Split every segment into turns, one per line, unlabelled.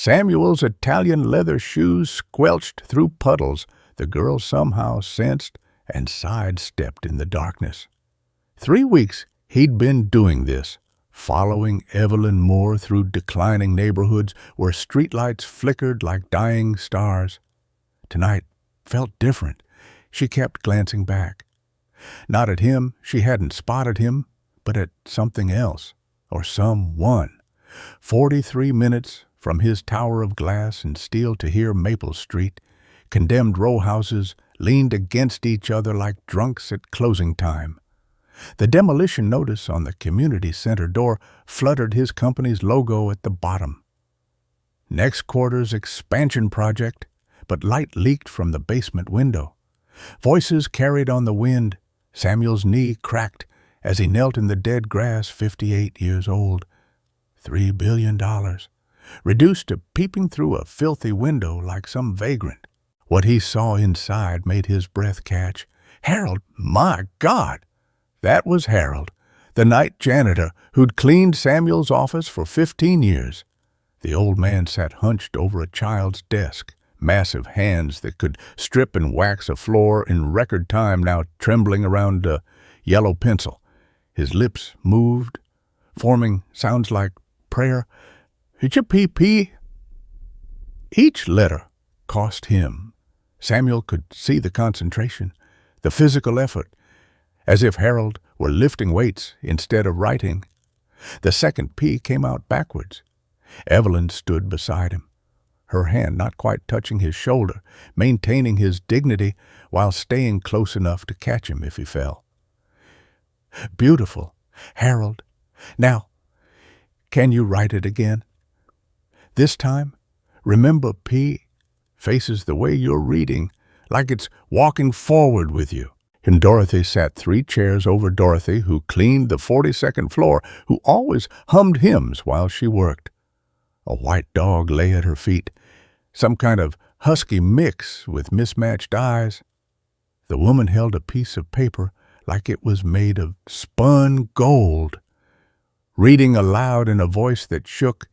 Samuel's Italian leather shoes squelched through puddles the girl somehow sensed and sidestepped in the darkness. 3 weeks he'd been doing this, following Evelyn Moore through declining neighborhoods where streetlights flickered like dying stars. Tonight felt different. She kept glancing back. Not at him, she hadn't spotted him, but at something else, or someone. 43 minutes from his tower of glass and steel to here Maple Street, condemned row houses leaned against each other like drunks at closing time. The demolition notice on the community center door fluttered his company's logo at the bottom. Next quarter's expansion project, but light leaked from the basement window. Voices carried on the wind. Samuel's knee cracked as he knelt in the dead grass, 58 years old. $3 billion, reduced to peeping through a filthy window like some vagrant. What he saw inside made his breath catch. Harold, my God! That was Harold, the night janitor who'd cleaned Samuel's office for 15 years. The old man sat hunched over a child's desk, massive hands that could strip and wax a floor in record time now trembling around a yellow pencil. His lips moved, forming sounds like prayer. H-P-P. Each letter cost him. Samuel could see the concentration, the physical effort, as if Harold were lifting weights instead of writing. The second P came out backwards. Evelyn stood beside him, her hand not quite touching his shoulder, maintaining his dignity while staying close enough to catch him if he fell. Beautiful, Harold. Now, can you write it again? This time, remember P faces the way you're reading, like it's walking forward with you. And Dorothy sat 3 chairs over Dorothy, who cleaned the 42nd floor, who always hummed hymns while she worked. A white dog lay at her feet, some kind of husky mix with mismatched eyes. The woman held a piece of paper like it was made of spun gold, reading aloud in a voice that shook,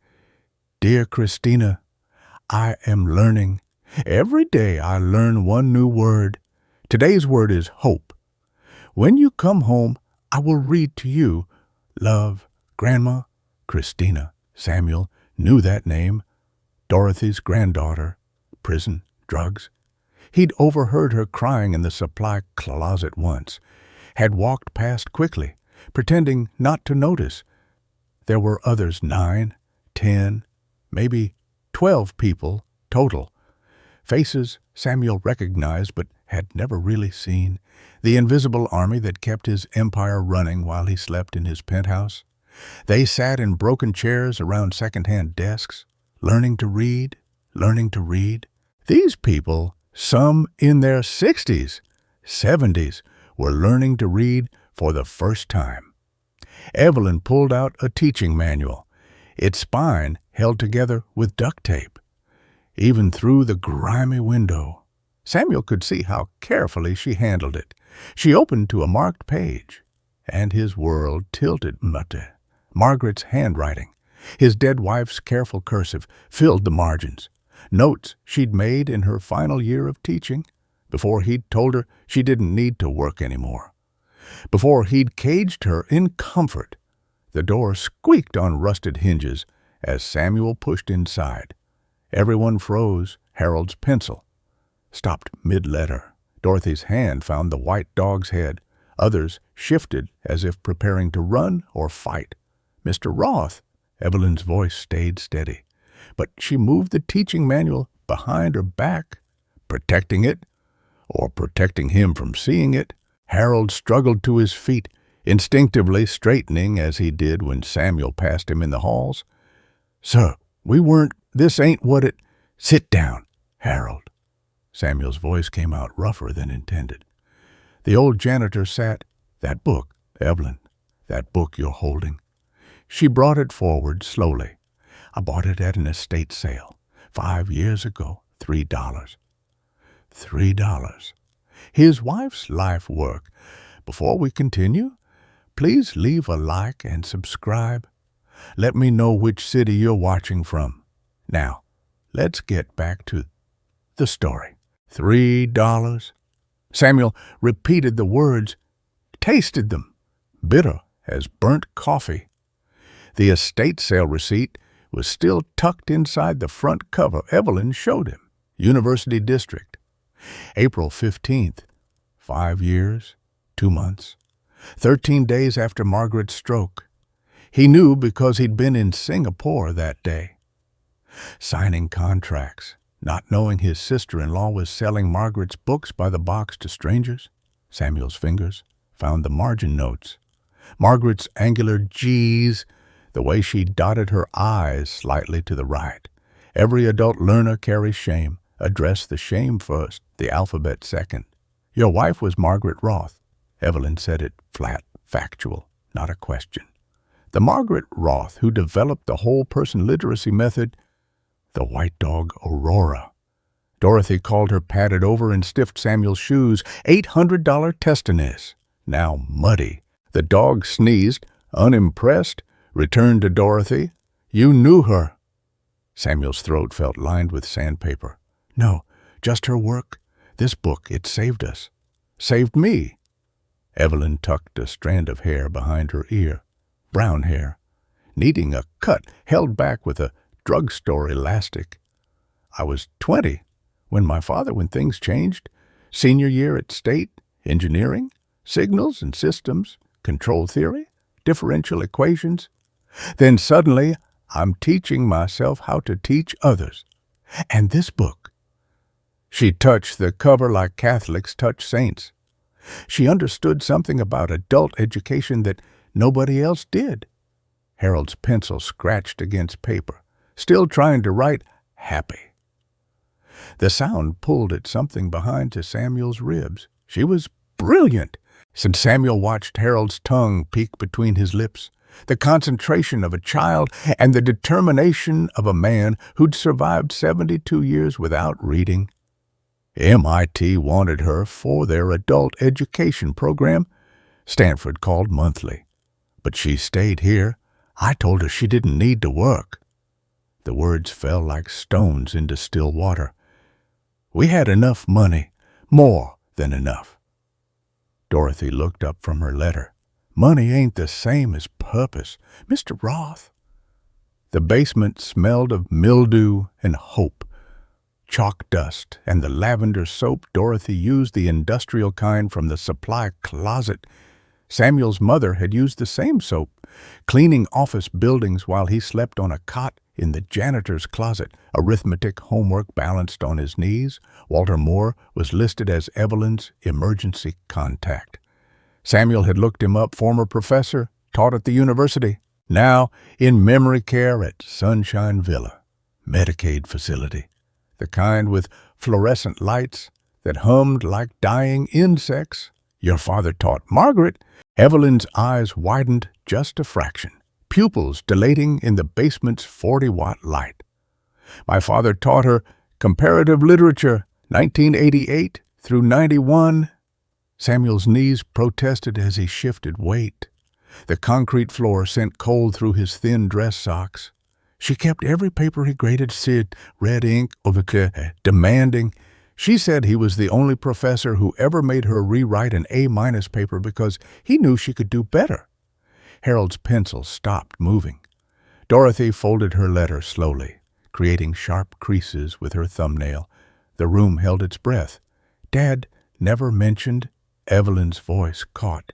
"Dear Christina, I am learning. Every day I learn one new word. Today's word is hope. When you come home, I will read to you. Love, Grandma." Christina. Samuel knew that name. Dorothy's granddaughter. Prison, drugs. He'd overheard her crying in the supply closet once, had walked past quickly, pretending not to notice. There were others, 9, 10, maybe 12 people total. Faces Samuel recognized but had never really seen. The invisible army that kept his empire running while he slept in his penthouse. They sat in broken chairs around second-hand desks, learning to read, learning to read. These people, some in their 60s, 70s, were learning to read for the first time. Evelyn pulled out a teaching manual, its spine held together with duct tape. Even through the grimy window, Samuel could see how carefully she handled it. She opened to a marked page, and his world tilted. Margaret's handwriting, his dead wife's careful cursive, filled the margins. Notes she'd made in her final year of teaching, before he'd told her she didn't need to work anymore. Before he'd caged her in comfort. The door squeaked on rusted hinges as Samuel pushed inside. Everyone froze. Harold's pencil stopped mid-letter. Dorothy's hand found the white dog's head. Others shifted as if preparing to run or fight. Mr. Roth. Evelyn's voice stayed steady, but she moved the teaching manual behind her back, protecting it, or protecting him from seeing it. Harold struggled to his feet, instinctively straightening as he did when Samuel passed him in the halls. "Sir, this ain't what it—" "Sit down, Harold." Samuel's voice came out rougher than intended. The old janitor sat. "That book, Evelyn, that book you're holding." She brought it forward slowly. "I bought it at an estate sale 5 years ago, $3. $3. His wife's life work. Before we continue, please leave a like and subscribe. Let me know which city you're watching from. Now, let's get back to the story. $3. Samuel repeated the words, tasted them, bitter as burnt coffee. The estate sale receipt was still tucked inside the front cover Evelyn showed him. University District. April 15th. 5 years, 2 months, 13 days after Margaret's stroke. He knew because he'd been in Singapore that day. Signing contracts, not knowing his sister-in-law was selling Margaret's books by the box to strangers. Samuel's fingers found the margin notes. Margaret's angular G's, the way she dotted her I's slightly to the right. Every adult learner carries shame. Address the shame first, the alphabet second. Your wife was Margaret Roth. Evelyn said it flat, factual, not a question. The Margaret Roth who developed the whole person literacy method, the white dog Aurora. Dorothy called her padded over and stiffed Samuel's shoes, $800 Testanis, now muddy. The dog sneezed, unimpressed, returned to Dorothy. You knew her. Samuel's throat felt lined with sandpaper. No, just her work. This book, it saved us. Saved me. Evelyn tucked a strand of hair behind her ear. Brown hair. Needing a cut, held back with a drugstore elastic. I was 20 when things changed. Senior year at State, engineering, signals and systems, control theory, differential equations. Then suddenly, I'm teaching myself how to teach others. And this book. She touched the cover like Catholics touch saints. She understood something about adult education that nobody else did. Harold's pencil scratched against paper, still trying to write happy. The sound pulled at something behind to Samuel's ribs. She was brilliant. Since Samuel watched Harold's tongue peek between his lips, the concentration of a child and the determination of a man who'd survived 72 years without reading. MIT wanted her for their adult education program. Stanford called monthly. But she stayed here. I told her she didn't need to work. The words fell like stones into still water. We had enough money, more than enough. Dorothy looked up from her letter. Money ain't the same as purpose, Mr. Roth. The basement smelled of mildew and hope. Chalk dust and the lavender soap. Dorothy used the industrial kind from the supply closet. Samuel's mother had used the same soap, cleaning office buildings while he slept on a cot in the janitor's closet. Arithmetic homework balanced on his knees. Walter Moore was listed as Evelyn's emergency contact. Samuel had looked him up, former professor, taught at the university, now in memory care at Sunshine Villa, Medicaid facility. The kind with fluorescent lights that hummed like dying insects. Your father taught Margaret. Evelyn's eyes widened just a fraction, pupils dilating in the basement's 40-watt light. My father taught her comparative literature, 1988 through 91. Samuel's knees protested as he shifted weight. The concrete floor sent cold through his thin dress socks. She kept every paper he graded, Sid, red ink, demanding. She said he was the only professor who ever made her rewrite an A- paper because he knew she could do better. Harold's pencil stopped moving. Dorothy folded her letter slowly, creating sharp creases with her thumbnail. The room held its breath. Dad never mentioned. Evelyn's voice caught.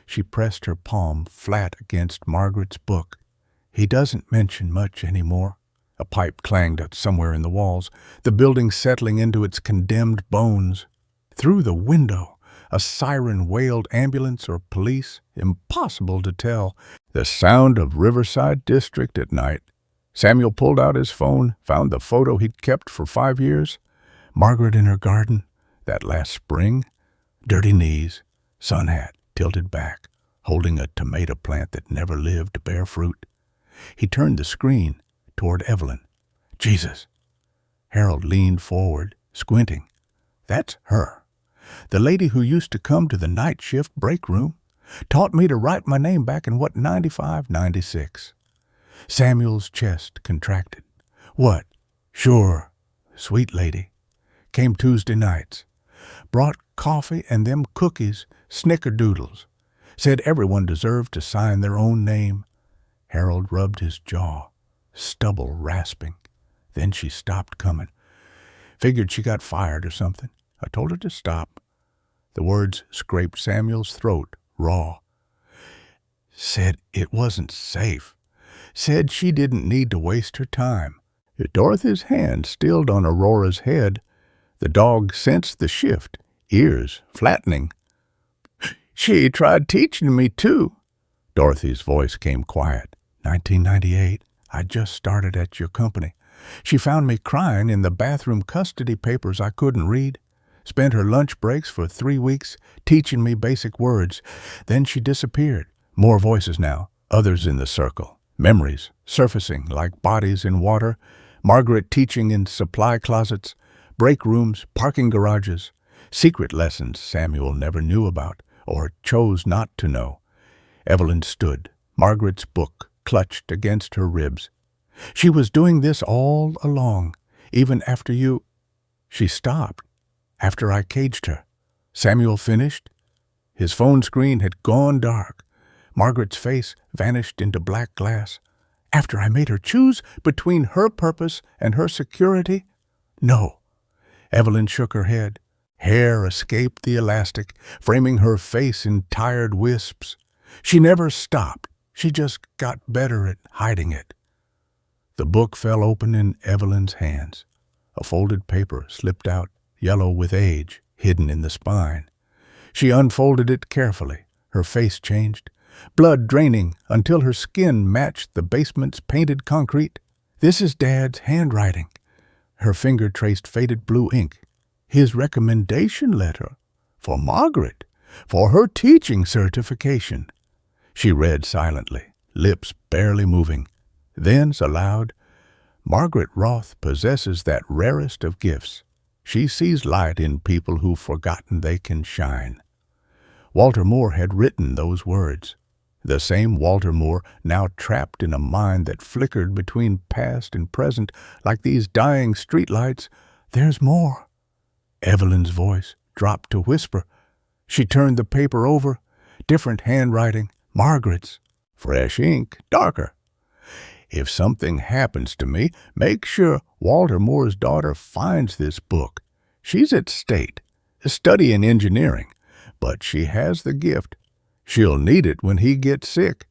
She pressed her palm flat against Margaret's book. He doesn't mention much anymore. A pipe clanged out somewhere in the walls, the building settling into its condemned bones. Through the window, a siren wailed. Ambulance or police? Impossible to tell. The sound of Riverside District at night. Samuel pulled out his phone, found the photo he'd kept for 5 years. Margaret in her garden, that last spring. Dirty knees, sun hat tilted back, holding a tomato plant that never lived to bear fruit. He turned the screen toward Evelyn. Jesus. Harold leaned forward, squinting. That's her. The lady who used to come to the night shift break room. Taught me to write my name back in 95, 96. Samuel's chest contracted. What? Sure, sweet lady. Came Tuesday nights. Brought coffee and them cookies, snickerdoodles. Said everyone deserved to sign their own name. Harold rubbed his jaw, stubble rasping. Then she stopped coming. Figured she got fired or something. I told her to stop. The words scraped Samuel's throat raw. Said it wasn't safe. Said she didn't need to waste her time. Dorothy's hand stilled on Aurora's head. The dog sensed the shift, ears flattening. She tried teaching me, too. Dorothy's voice came quiet. 1998. I just started at your company. She found me crying in the bathroom custody papers I couldn't read. Spent her lunch breaks for 3 weeks teaching me basic words. Then she disappeared. More voices now, others in the circle. Memories surfacing like bodies in water. Margaret teaching in supply closets, break rooms, parking garages. Secret lessons Samuel never knew about or chose not to know. Evelyn stood, Margaret's book clutched against her ribs. She was doing this all along, even after you... She stopped, after I caged her. Samuel finished. His phone screen had gone dark. Margaret's face vanished into black glass. After I made her choose between her purpose and her security? No. Evelyn shook her head. Hair escaped the elastic, framing her face in tired wisps. She never stopped. She just got better at hiding it. The book fell open in Evelyn's hands. A folded paper slipped out, yellow with age, hidden in the spine. She unfolded it carefully. Her face changed, blood draining until her skin matched the basement's painted concrete. This is Dad's handwriting. Her finger traced faded blue ink. His recommendation letter for Margaret, for her teaching certification. She read silently, lips barely moving. Then, aloud, Margaret Roth possesses that rarest of gifts. She sees light in people who've forgotten they can shine. Walter Moore had written those words. The same Walter Moore now trapped in a mind that flickered between past and present like these dying streetlights. There's more. Evelyn's voice dropped to whisper. She turned the paper over. Different handwriting. Margaret's. Fresh ink, darker. If something happens to me, make sure Walter Moore's daughter finds this book. She's at State, studying engineering, but she has the gift. She'll need it when he gets sick.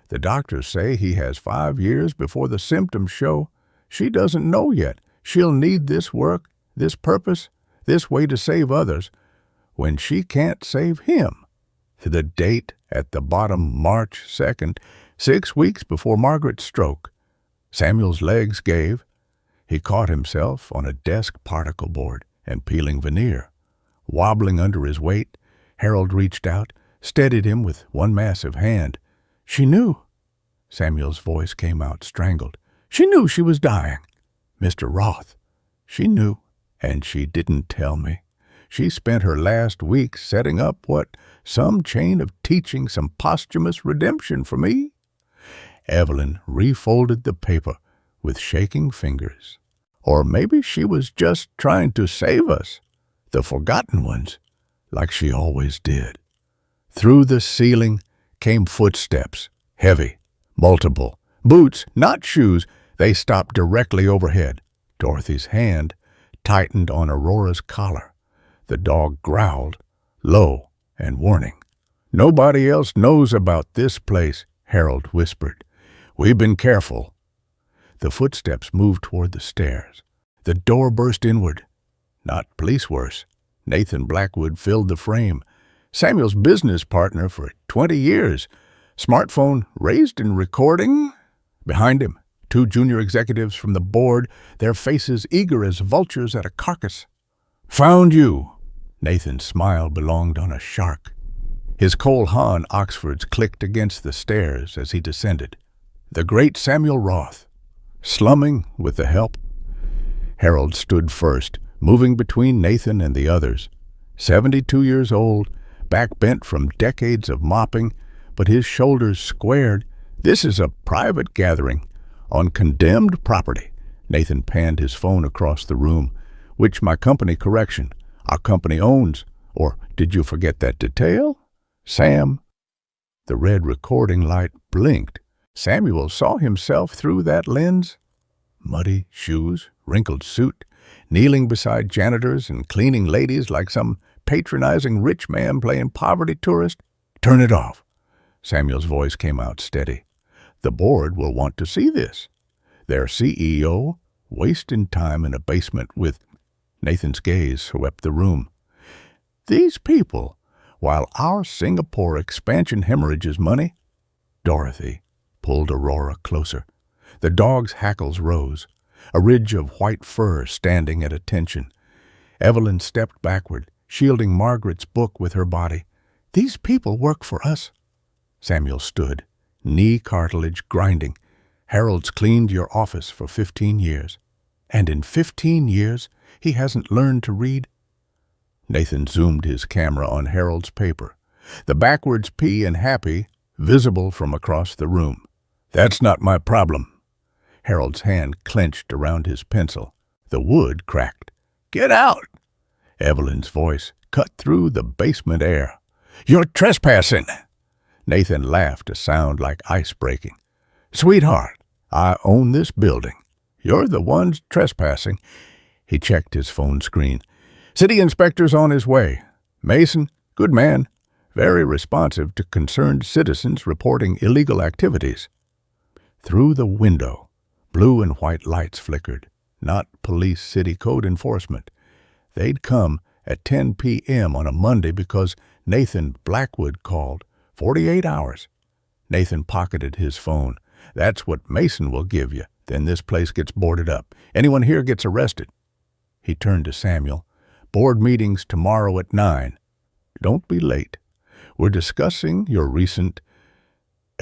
The doctors say he has 5 years before the symptoms show. She doesn't know yet. She'll need this work, this purpose, this way to save others, when she can't save him. The date at the bottom, March 2nd, 6 weeks before Margaret's stroke. Samuel's legs gave. He caught himself on a desk particle board and peeling veneer. Wobbling under his weight, Harold reached out, steadied him with one massive hand. She knew. Samuel's voice came out strangled. She knew she was dying. Mr. Roth. She knew, and she didn't tell me. She spent her last week setting up some chain of teaching, some posthumous redemption for me. Evelyn refolded the paper with shaking fingers. Or maybe she was just trying to save us, the forgotten ones, like she always did. Through the ceiling came footsteps, heavy, multiple. Boots, not shoes, they stopped directly overhead. Dorothy's hand tightened on Aurora's collar. The dog growled, low and warning. Nobody else knows about this place, Harold whispered. We've been careful. The footsteps moved toward the stairs. The door burst inward. Not police worse. Nathan Blackwood filled the frame. Samuel's business partner for 20 years. Smartphone raised and recording. Behind him, 2 junior executives from the board, their faces eager as vultures at a carcass. Found you. Nathan's smile belonged on a shark. His Cole Haan Oxfords clicked against the stairs as he descended. The great Samuel Roth, slumming with the help. Harold stood first, moving between Nathan and the others. 72 years old, back bent from decades of mopping, but his shoulders squared. This is a private gathering on condemned property. Nathan panned his phone across the room. Which my company, correction, our company owns. Or did you forget that detail? Sam. The red recording light blinked. Samuel saw himself through that lens. Muddy shoes, wrinkled suit, kneeling beside janitors and cleaning ladies like some patronizing rich man playing poverty tourist. Turn it off. Samuel's voice came out steady. The board will want to see this. Their CEO wasting time in a basement with... Nathan's gaze swept the room. These people, while our Singapore expansion hemorrhages money... Dorothy pulled Aurora closer. The dog's hackles rose, a ridge of white fur standing at attention. Evelyn stepped backward, shielding Margaret's book with her body. These people work for us. Samuel stood, knee cartilage grinding. Harold's cleaned your office for 15 years. And in 15 years, he hasn't learned to read. Nathan zoomed his camera on Harold's paper, the backwards P in happy visible from across the room. That's not my problem. Harold's hand clenched around his pencil. The wood cracked. Get out! Evelyn's voice cut through the basement air. You're trespassing! Nathan laughed, a sound like ice breaking. Sweetheart, I own this building. You're the ones trespassing. He checked his phone screen. City inspector's on his way. Mason, good man, very responsive to concerned citizens reporting illegal activities. Through the window, blue and white lights flickered. Not police city code enforcement. They'd come at 10 p.m. on a Monday because Nathan Blackwood called. 48 hours. Nathan pocketed his phone. That's what Mason will give you. Then this place gets boarded up. Anyone here gets arrested. He turned to Samuel. Board meetings tomorrow at 9. Don't be late. We're discussing your recent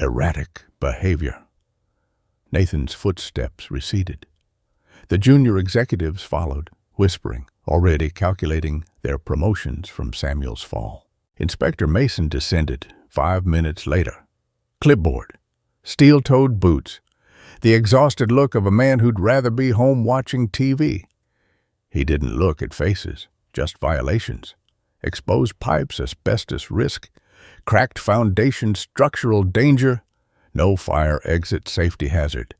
erratic behavior. Nathan's footsteps receded. The junior executives followed, whispering, already calculating their promotions from Samuel's fall. Inspector Mason descended 5 minutes later. Clipboard, steel-toed boots, the exhausted look of a man who'd rather be home watching TV. He didn't look at faces, just violations. Exposed pipes, asbestos risk, cracked foundation, structural danger, no fire exit safety hazard.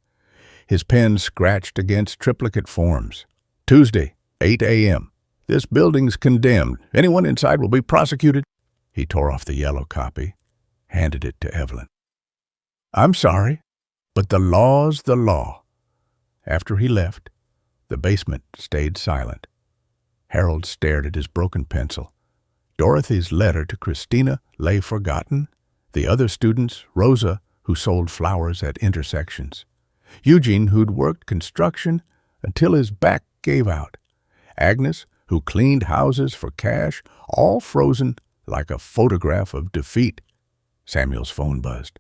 His pen scratched against triplicate forms. Tuesday, 8 a.m. This building's condemned. Anyone inside will be prosecuted. He tore off the yellow copy, handed it to Evelyn. I'm sorry, but the law's the law. After he left, the basement stayed silent. Harold stared at his broken pencil. Dorothy's letter to Christina lay forgotten. The other students, Rosa, who sold flowers at intersections. Eugene, who'd worked construction until his back gave out. Agnes, who cleaned houses for cash, all frozen like a photograph of defeat. Samuel's phone buzzed.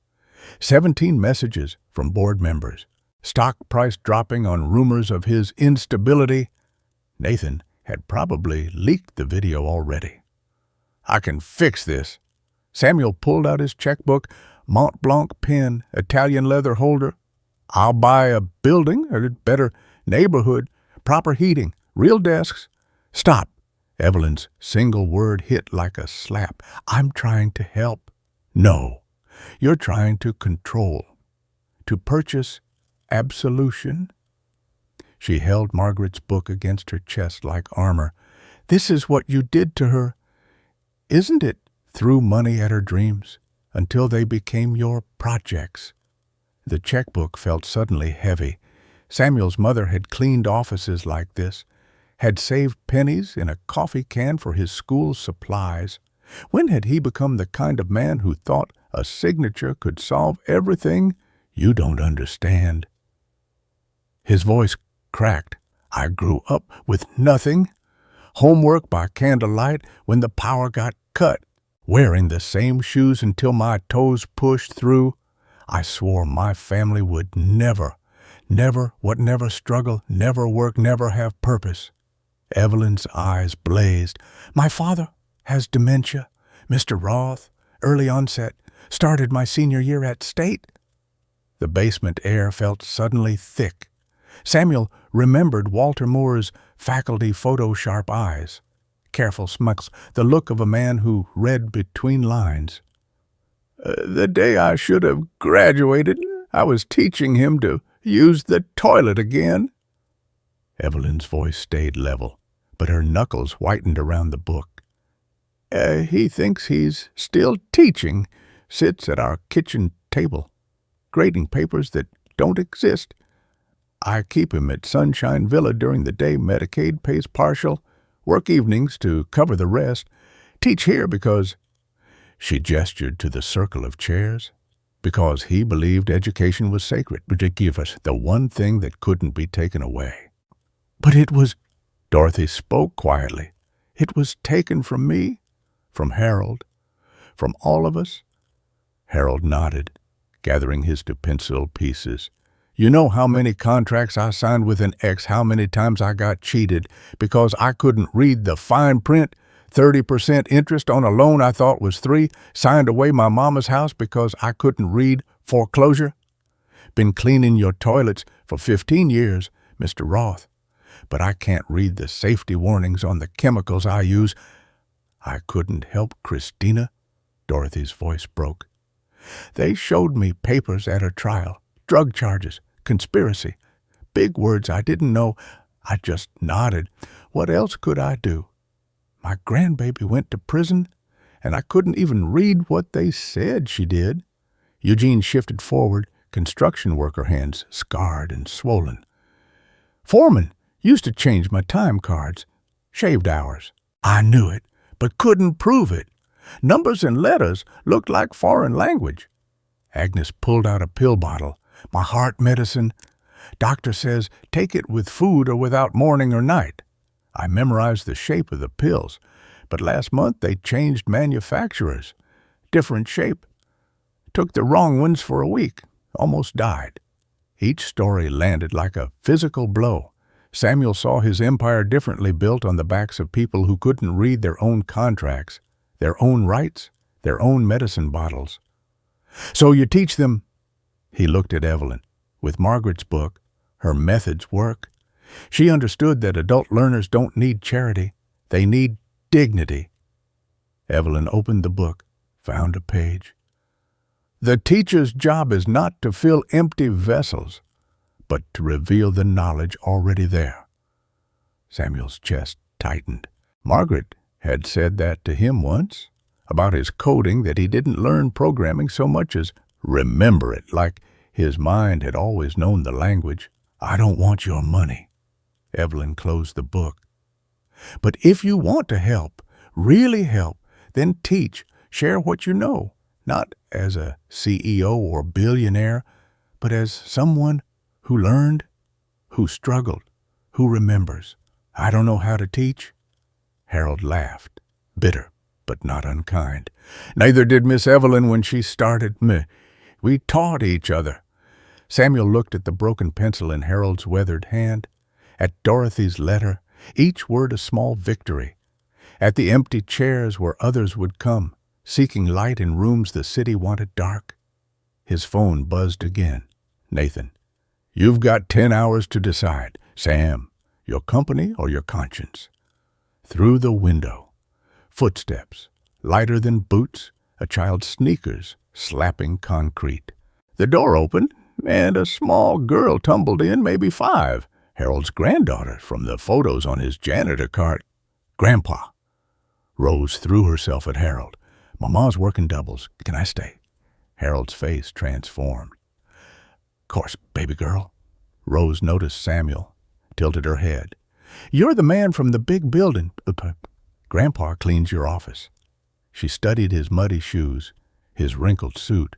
17 messages from board members. Stock price dropping on rumors of his instability. Nathan had probably leaked the video already. I can fix this. Samuel pulled out his checkbook, Mont Blanc pen, Italian leather holder. I'll buy a building, or a better neighborhood, proper heating, real desks. Stop. Evelyn's single word hit like a slap. I'm trying to help. No, you're trying to control. To purchase absolution. She held Margaret's book against her chest like armor. This is what you did to her. Isn't it? Threw money at her dreams until they became your projects. The checkbook felt suddenly heavy. Samuel's mother had cleaned offices like this, had saved pennies in a coffee can for his school's supplies. When had he become the kind of man who thought a signature could solve everything? You don't understand. His voice cracked. I grew up with nothing. Homework by candlelight when the power got cut. Wearing the same shoes until my toes pushed through. I swore my family would never struggle, never work, never have purpose. Evelyn's eyes blazed. My father has dementia. Mr. Roth, early onset, started my senior year at State. The basement air felt suddenly thick. Samuel remembered Walter Moore's faculty photo-sharp eyes, careful smiles, the look of a man who read between lines. The day I should have graduated, I was teaching him to use the toilet again. Evelyn's voice stayed level, but her knuckles whitened around the book. He thinks he's still teaching, sits at our kitchen table, grading papers that don't exist. I keep him at Sunshine Villa during the day. Medicaid pays partial, work evenings to cover the rest. Teach here because, she gestured to the circle of chairs, because he believed education was sacred, to give us the one thing that couldn't be taken away. But it was, Dorothy spoke quietly, it was taken from me, from Harold, from all of us. Harold nodded, gathering his pencil pieces. You know how many contracts I signed with an ex, how many times I got cheated because I couldn't read the fine print, 30% interest on a loan I thought was 3, signed away my mama's house because I couldn't read foreclosure. Been cleaning your toilets for 15 years, Mr. Roth, but I can't read the safety warnings on the chemicals I use. I couldn't help Christina, Dorothy's voice broke. They showed me papers at her trial, drug charges, conspiracy, big words I didn't know. I just nodded. What else could I do? My grandbaby went to prison, and I couldn't even read what they said she did. Eugene shifted forward, construction worker hands scarred and swollen. Foreman used to change my time cards, shaved hours. I knew it, but couldn't prove it. Numbers and letters looked like foreign language. Agnes pulled out a pill bottle. My heart medicine. Doctor says take it with food or without morning or night. I memorized the shape of the pills, but last month they changed manufacturers. Different shape. Took the wrong ones for a week. Almost died. Each story landed like a physical blow. Samuel saw his empire differently built on the backs of people who couldn't read their own contracts, their own rights, their own medicine bottles. So you teach them. He looked at Evelyn. With Margaret's book, her methods work. She understood that adult learners don't need charity. They need dignity. Evelyn opened the book, found a page. The teacher's job is not to fill empty vessels, but to reveal the knowledge already there. Samuel's chest tightened. Margaret had said that to him once, about his coding, that he didn't learn programming so much as remember it, like his mind had always known the language. I don't want your money. Evelyn closed the book. But if you want to help, really help, then teach, share what you know, not as a CEO or billionaire, but as someone who learned, who struggled, who remembers. I don't know how to teach. Harold laughed, bitter but not unkind. Neither did Miss Evelyn when she started. We taught each other. Samuel looked at the broken pencil in Harold's weathered hand, at Dorothy's letter, each word a small victory, at the empty chairs where others would come, seeking light in rooms the city wanted dark. His phone buzzed again. Nathan, you've got 10 hours to decide. Sam, your company or your conscience? Through the window. Footsteps, lighter than boots, a child's sneakers slapping concrete. The door opened, and a small girl tumbled in, maybe 5, Harold's granddaughter from the photos on his janitor cart. Grandpa. Rose threw herself at Harold. Mama's working doubles. Can I stay? Harold's face transformed. Course, baby girl. Rose noticed Samuel, tilted her head. You're the man from the big building. Grandpa cleans your office. She studied his muddy shoes, his wrinkled suit.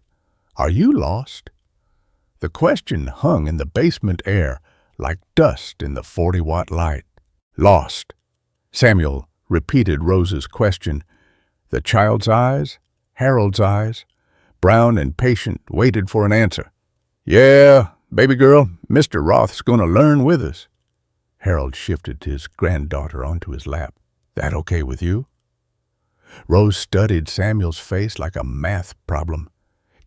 Are you lost? The question hung in the basement air like dust in the 40-watt light. Lost. Samuel repeated Rose's question. The child's eyes, Harold's eyes, brown and patient, waited for an answer. Yeah, baby girl, Mr. Roth's going to learn with us. Harold shifted his granddaughter onto his lap. That okay with you? Rose studied Samuel's face like a math problem.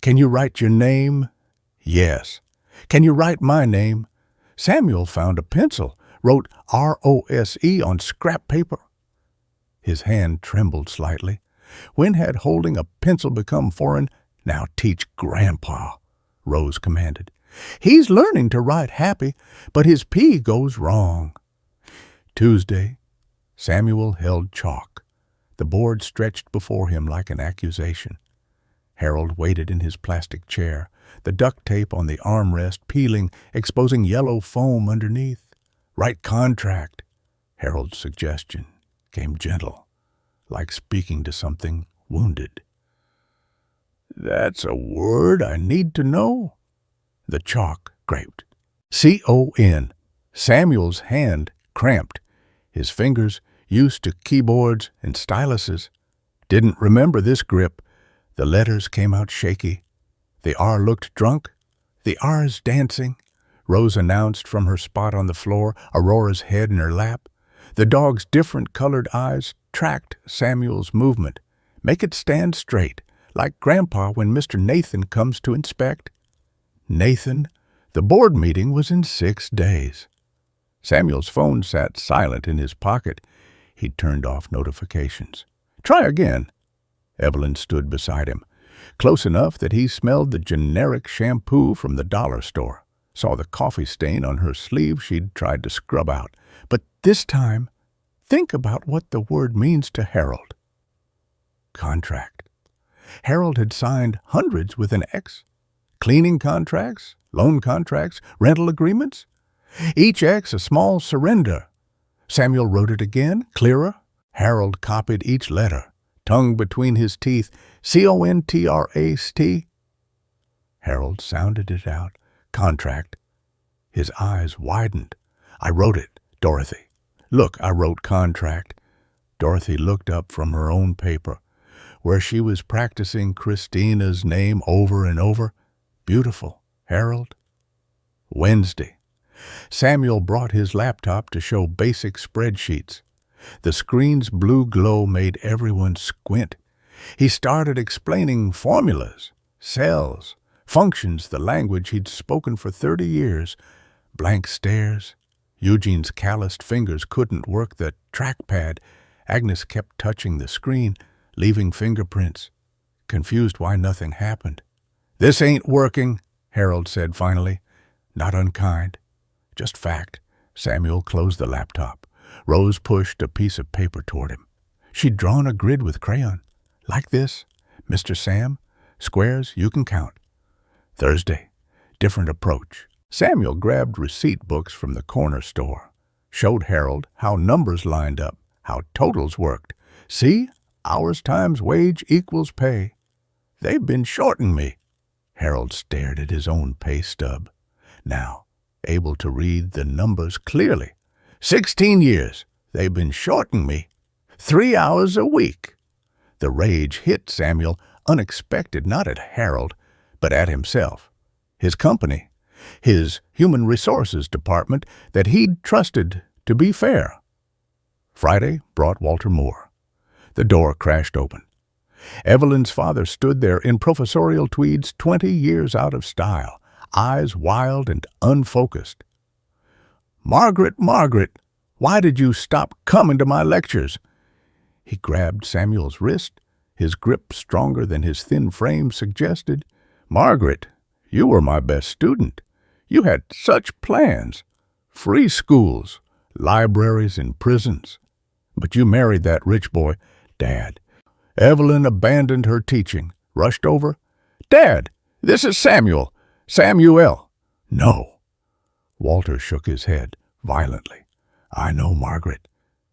Can you write your name? Yes. Can you write my name? Samuel found a pencil, wrote ROSE on scrap paper. His hand trembled slightly. When had holding a pencil become foreign? Now teach Grandpa, Rose commanded. He's learning to write happy, but his P goes wrong. Tuesday, Samuel held chalk. The board stretched before him like an accusation. Harold waited in his plastic chair, the duct tape on the armrest peeling, exposing yellow foam underneath. Write contract. Harold's suggestion came gentle, like speaking to something wounded. That's a word I need to know. The chalk scraped. C-O-N. Samuel's hand cramped. His fingers, used to keyboards and styluses, didn't remember this grip. The letters came out shaky. The R looked drunk. The R's dancing. Rose announced from her spot on the floor, Aurora's head in her lap. The dog's different colored eyes tracked Samuel's movement. Make it stand straight, like Grandpa when Mr. Nathan comes to inspect. Nathan, the board meeting was in 6 days. Samuel's phone sat silent in his pocket. He turned off notifications. Try again. Evelyn stood beside him, close enough that he smelled the generic shampoo from the dollar store, saw the coffee stain on her sleeve she'd tried to scrub out. But this time, think about what the word means to Harold. Contract. Harold had signed hundreds with an X. Cleaning contracts, loan contracts, rental agreements. Each X a small surrender. Samuel wrote it again, clearer. Harold copied each letter, tongue between his teeth. C-O-N-T-R-A-C-T. Harold sounded it out. Contract. His eyes widened. I wrote it, Dorothy. Look, I wrote contract. Dorothy looked up from her own paper, where she was practicing Christina's name over and over. Beautiful, Harold. Wednesday. Samuel brought his laptop to show basic spreadsheets. The screen's blue glow made everyone squint. He started explaining formulas, cells, functions, the language he'd spoken for 30 years. Blank stares. Eugene's calloused fingers couldn't work the trackpad. Agnes kept touching the screen, leaving fingerprints. Confused why nothing happened. This ain't working, Harold said finally. Not unkind. Just fact. Samuel closed the laptop. Rose pushed a piece of paper toward him. She'd drawn a grid with crayon. Like this, Mr. Sam. Squares you can count. Thursday. Different approach. Samuel grabbed receipt books from the corner store. Showed Harold how numbers lined up, how totals worked. See? Hours times wage equals pay. They've been shorting me. Harold stared at his own pay stub. Now, able to read the numbers clearly. 16 years. They've been shorting me. 3 hours a week. The rage hit Samuel, unexpected, not at Harold, but at himself. His company, his human resources department that he'd trusted to be fair. Friday brought Walter Moore. The door crashed open. Evelyn's father stood there in professorial tweeds 20 years out of style, eyes wild and unfocused. Margaret, Margaret, why did you stop coming to my lectures? He grabbed Samuel's wrist, his grip stronger than his thin frame suggested. Margaret, you were my best student. You had such plans. Free schools, libraries and prisons. But you married that rich boy, Dad. Evelyn abandoned her teaching, rushed over. Dad, this is Samuel. Samuel. No. Walter shook his head violently. I know Margaret.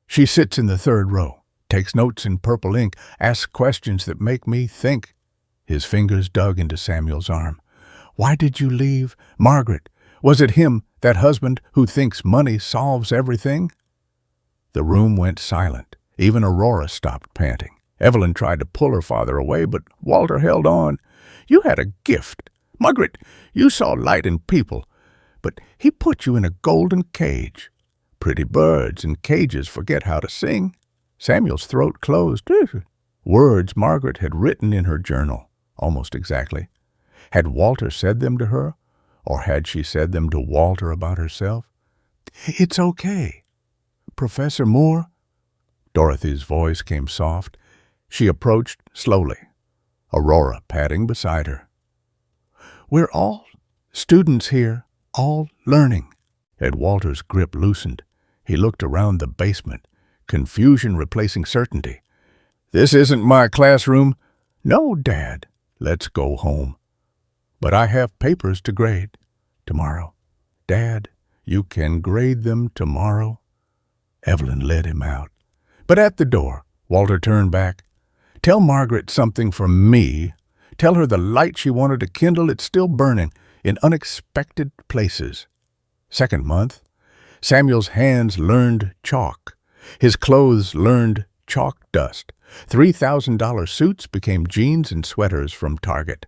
She sits in the 3rd row, takes notes in purple ink, asks questions that make me think. His fingers dug into Samuel's arm. Why did you leave? Margaret, was it him, that husband who thinks money solves everything? The room went silent. Even Aurora stopped panting. Evelyn tried to pull her father away, but Walter held on. You had a gift. Margaret, you saw light in people, but he put you in a golden cage. Pretty birds in cages forget how to sing. Samuel's throat closed. Words Margaret had written in her journal, almost exactly. Had Walter said them to her? Or had she said them to Walter about herself? "It's okay. Professor Moore?" Dorothy's voice came soft. She approached slowly, Aurora padding beside her. "We're all students here, all learning." Ed Walter's grip loosened. He looked around the basement, confusion replacing certainty. "This isn't my classroom." "No, Dad. Let's go home." "But I have papers to grade tomorrow." "Dad, you can grade them tomorrow." Evelyn led him out. But at the door, Walter turned back. "Tell Margaret something from me. Tell her the light she wanted to kindle, it's still burning in unexpected places." Second month, Samuel's hands learned chalk. His clothes learned chalk dust. $3,000 suits became jeans and sweaters from Target.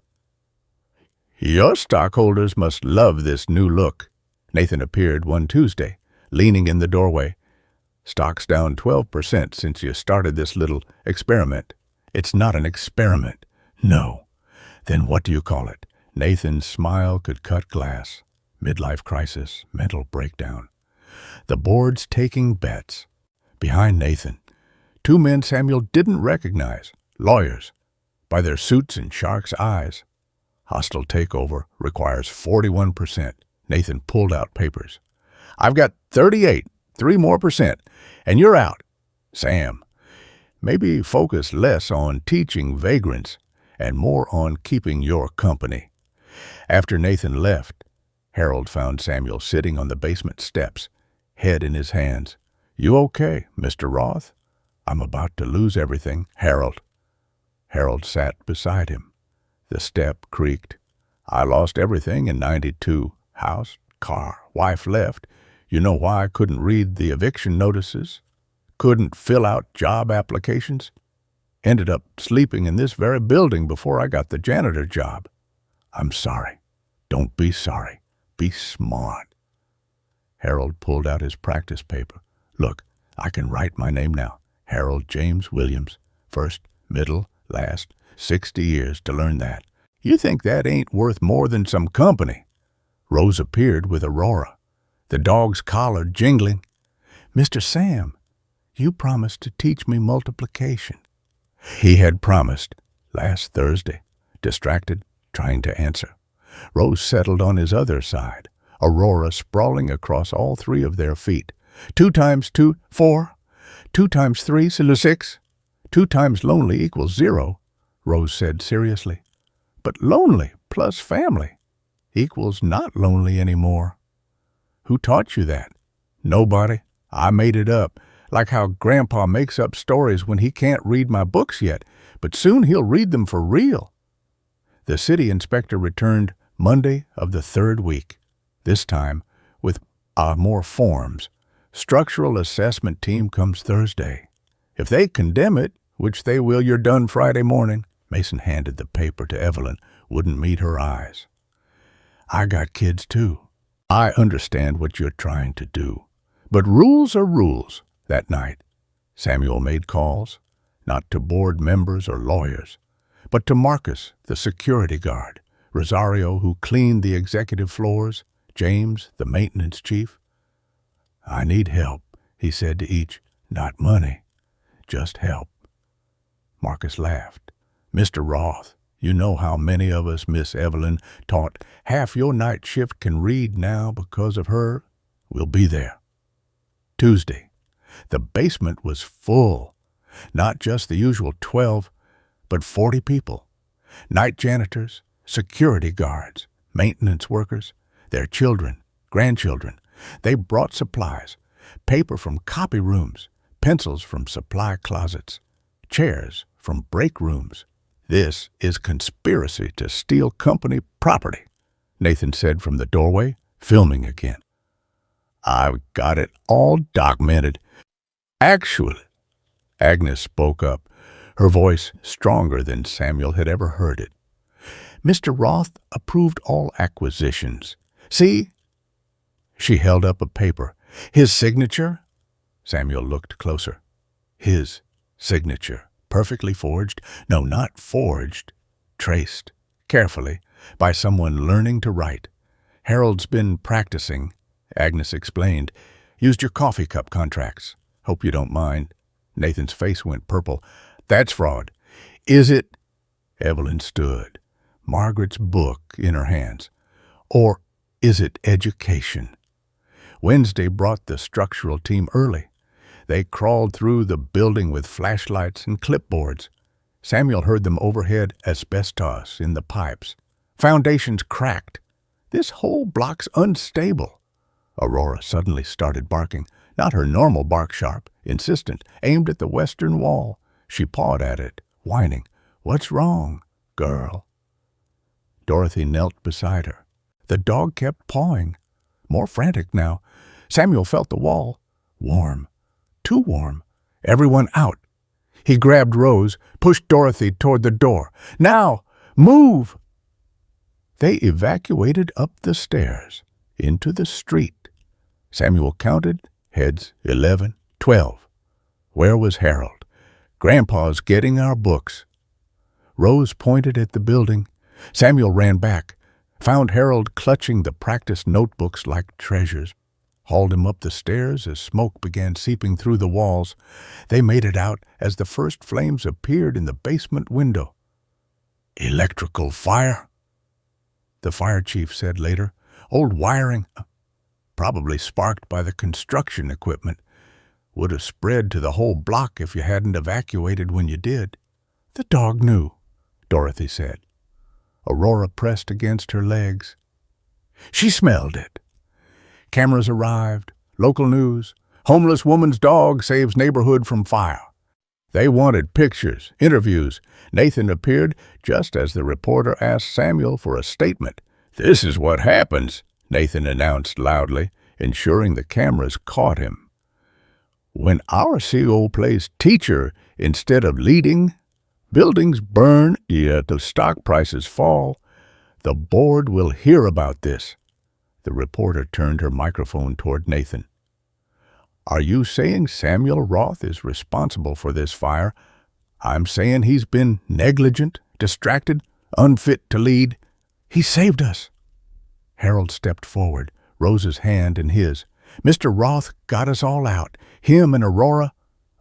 "Your stockholders must love this new look." Nathan appeared one Tuesday, leaning in the doorway. "Stock's down 12% since you started this little experiment." "It's not an experiment." "No. Then what do you call it?" Nathan's smile could cut glass. Midlife crisis, mental breakdown. The board's taking bets. Behind Nathan, two men Samuel didn't recognize, lawyers, by their suits and shark's eyes. Hostile takeover requires 41%. Nathan pulled out papers. "I've got 38, 3 more percent, and you're out." "Sam, maybe focus less on teaching vagrants and more on keeping your company." After Nathan left, Harold found Samuel sitting on the basement steps, head in his hands. "You okay, Mr. Roth?" "I'm about to lose everything, Harold." Harold sat beside him. The step creaked. "I lost everything in '92. House, car, wife left. You know why I couldn't read the eviction notices? Couldn't fill out job applications? Ended up sleeping in this very building before I got the janitor job." "I'm sorry." "Don't be sorry. Be smart." Harold pulled out his practice paper. "Look, I can write my name now. Harold James Williams. First, middle, last, 60 years to learn that. You think that ain't worth more than some company?" Rose appeared with Aurora, the dog's collar jingling. "Mr. Sam, you promised to teach me multiplication." He had promised last Thursday, distracted, trying to answer. Rose settled on his other side, Aurora sprawling across all 3 of their feet. 2 times 2, 4. 2 times 3, c'est 6. 2 times lonely equals 0, Rose said seriously. "But lonely plus family equals not lonely anymore." "Who taught you that?" "Nobody. I made it up, like how Grandpa makes up stories when he can't read my books yet, but soon he'll read them for real." The city inspector returned Monday of the 3rd week, this time with more forms. Structural assessment team comes Thursday. If they condemn it, which they will, you're done Friday morning. Mason handed the paper to Evelyn, wouldn't meet her eyes. "I got kids too. I understand what you're trying to do. But rules are rules." That night, Samuel made calls, not to board members or lawyers, but to Marcus, the security guard, Rosario, who cleaned the executive floors, James, the maintenance chief. "I need help," he said to each. "Not money, just help." Marcus laughed. "Mr. Roth, you know how many of us Miss Evelyn taught half your night shift can read now because of her? We'll be there." Tuesday. The basement was full. Not just the usual 12, but 40 people. Night janitors, security guards, maintenance workers, their children, grandchildren. They brought supplies, paper from copy rooms, pencils from supply closets, chairs from break rooms. "This is conspiracy to steal company property," Nathan said from the doorway, filming again. "I've got it all documented." "Actually," Agnes spoke up, her voice stronger than Samuel had ever heard it, "Mr. Roth approved all acquisitions. See?" She held up a paper. "His signature?" Samuel looked closer. His signature, perfectly forged. No, not forged. Traced, carefully, by someone learning to write. Harold's been practicing, Agnes explained. Used your coffee cup contracts. Hope you don't mind. Nathan's face went purple. That's fraud. Is it? Evelyn stood, Margaret's book in her hands. Or is it education? Wednesday brought the structural team early. They crawled through the building with flashlights and clipboards. Samuel heard them overhead, asbestos in the pipes. Foundations cracked. This whole block's unstable. Aurora suddenly started barking, not her normal bark, sharp, insistent, aimed at the western wall. She pawed at it, whining, "What's wrong, girl?" Dorothy knelt beside her. The dog kept pawing, more frantic now. Samuel felt the wall. Warm. Too warm. Everyone out. He grabbed Rose, pushed Dorothy toward the door. "Now! Move!" They evacuated up the stairs, into the street. Samuel counted, heads 11, 12. Where was Harold? "Grandpa's getting our books." Rose pointed at the building. Samuel ran back, found Harold clutching the practice notebooks like treasures, hauled him up the stairs as smoke began seeping through the walls. They made it out as the first flames appeared in the basement window. "Electrical fire," the fire chief said later. "Old wiring, probably sparked by the construction equipment. Would have spread to the whole block if you hadn't evacuated when you did." "The dog knew," Dorothy said. Aurora pressed against her legs. "She smelled it." Cameras arrived. Local news. Homeless woman's dog saves neighborhood from fire. They wanted pictures, interviews. Nathan appeared just as the reporter asked Samuel for a statement. "This is what happens," Nathan announced loudly, ensuring the cameras caught him. "When our CO plays teacher instead of leading, buildings burn, yet the stock prices fall. The board will hear about this." The reporter turned her microphone toward Nathan. "Are you saying Samuel Roth is responsible for this fire?" "I'm saying he's been negligent, distracted, unfit to lead. He saved us." Harold stepped forward, Rose's hand in his. "Mr. Roth got us all out, him and Aurora,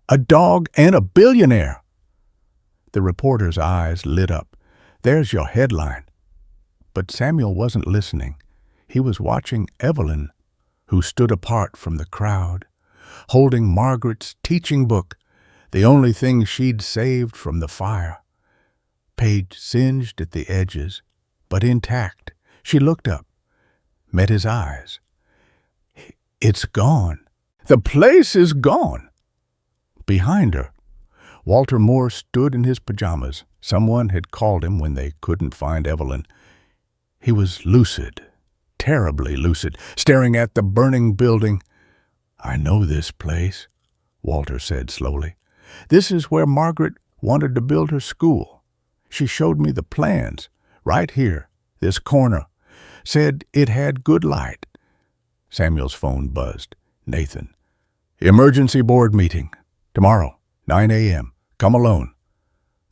a dog and a billionaire." The reporter's eyes lit up. "There's your headline." But Samuel wasn't listening. He was watching Evelyn, who stood apart from the crowd, holding Margaret's teaching book, the only thing she'd saved from the fire. Page singed at the edges, but intact. She looked up, met his eyes. "It's gone. The place is gone." Behind her, Walter Moore stood in his pajamas. Someone had called him when they couldn't find Evelyn. He was lucid, terribly lucid, staring at the burning building. "I know this place," Walter said slowly. "This is where Margaret wanted to build her school. She showed me the plans, right here, this corner. Said it had good light." Samuel's phone buzzed. "Nathan. Emergency board meeting. Tomorrow, 9 a.m. Come alone."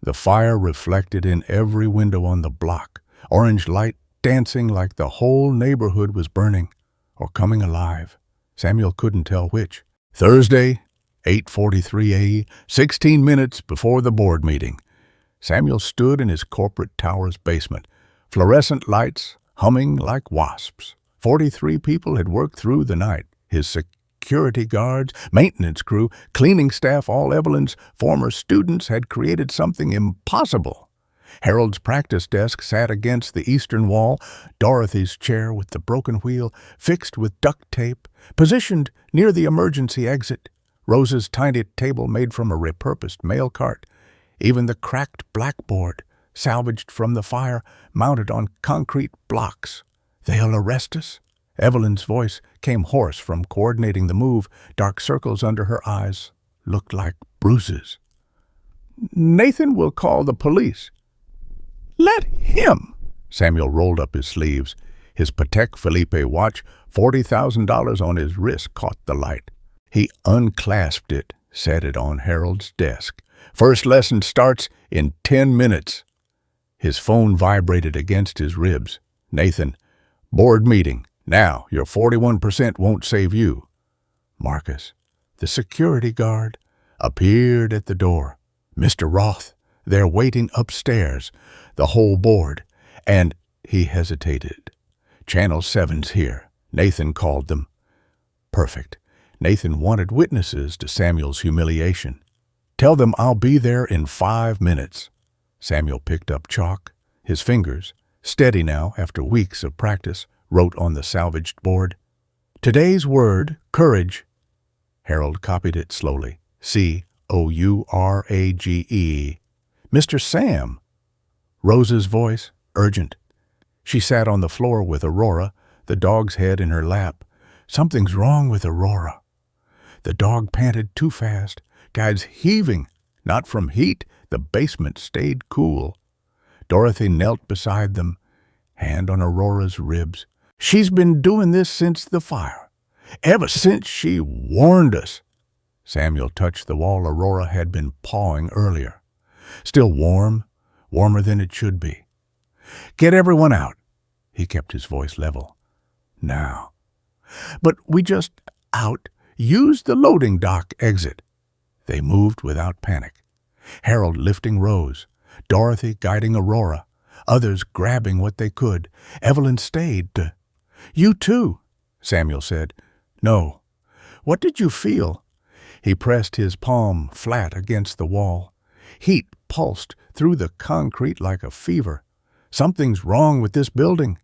The fire reflected in every window on the block, orange light dancing like the whole neighborhood was burning or coming alive. Samuel couldn't tell which. Thursday, 8:43 a.m., 16 minutes before the board meeting. Samuel stood in his corporate tower's basement, fluorescent lights humming like wasps. 43 people had worked through the night. His security guards, maintenance crew, cleaning staff, all Evelyn's former students had created something impossible. Harold's practice desk sat against the eastern wall, Dorothy's chair with the broken wheel, fixed with duct tape, positioned near the emergency exit, Rose's tiny table made from a repurposed mail cart, even the cracked blackboard, salvaged from the fire, mounted on concrete blocks. "They'll arrest us?" Evelyn's voice came hoarse from coordinating the move. Dark circles under her eyes looked like bruises. "Nathan will call the police." "Let him!" Samuel rolled up his sleeves. His Patek Philippe watch, $40,000 on his wrist, caught the light. He unclasped it, set it on Harold's desk. "First lesson starts in 10 minutes. His phone vibrated against his ribs. "Nathan, Board meeting. Now, your 41% won't save you. Marcus, the security guard, appeared at the door. Mr. Roth, they're waiting upstairs, the whole board, and he hesitated. Channel 7's here. Nathan called them. Perfect. Nathan wanted witnesses to Samuel's humiliation. Tell them I'll be there in 5 minutes. Samuel picked up chalk. His fingers, steady now after weeks of practice, wrote on the salvaged board. Today's word, courage. Harold copied it slowly. C-O-U-R-A-G-E. Mr. Sam. Rose's voice, urgent. She sat on the floor with Aurora, the dog's head in her lap. Something's wrong with Aurora. The dog panted too fast, guides heaving, not from heat. The basement stayed cool. Dorothy knelt beside them, hand on Aurora's ribs. She's been doing this since the fire, ever since she warned us. Samuel touched the wall Aurora had been pawing earlier. Still warm, warmer than it should be. Get everyone out. He kept his voice level. Now. But we just out. Use the loading dock exit. They moved without panic. Harold lifting Rose, Dorothy guiding Aurora, others grabbing what they could. Evelyn stayed. You too, Samuel said. No. What did you feel? He pressed his palm flat against the wall. Heat pulsed through the concrete like a fever. Something's wrong with this building.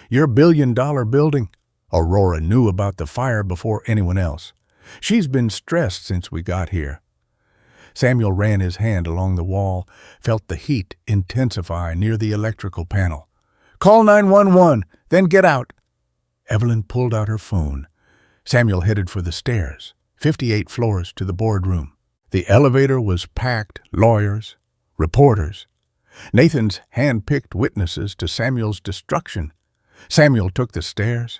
Your billion-dollar building. Aurora knew about the fire before anyone else. She's been stressed since we got here. Samuel ran his hand along the wall, felt the heat intensify near the electrical panel. Call 911, then get out. Evelyn pulled out her phone. Samuel headed for the stairs, 58 floors to the boardroom. The elevator was packed, lawyers, reporters. Nathan's hand-picked witnesses to Samuel's destruction. Samuel took the stairs.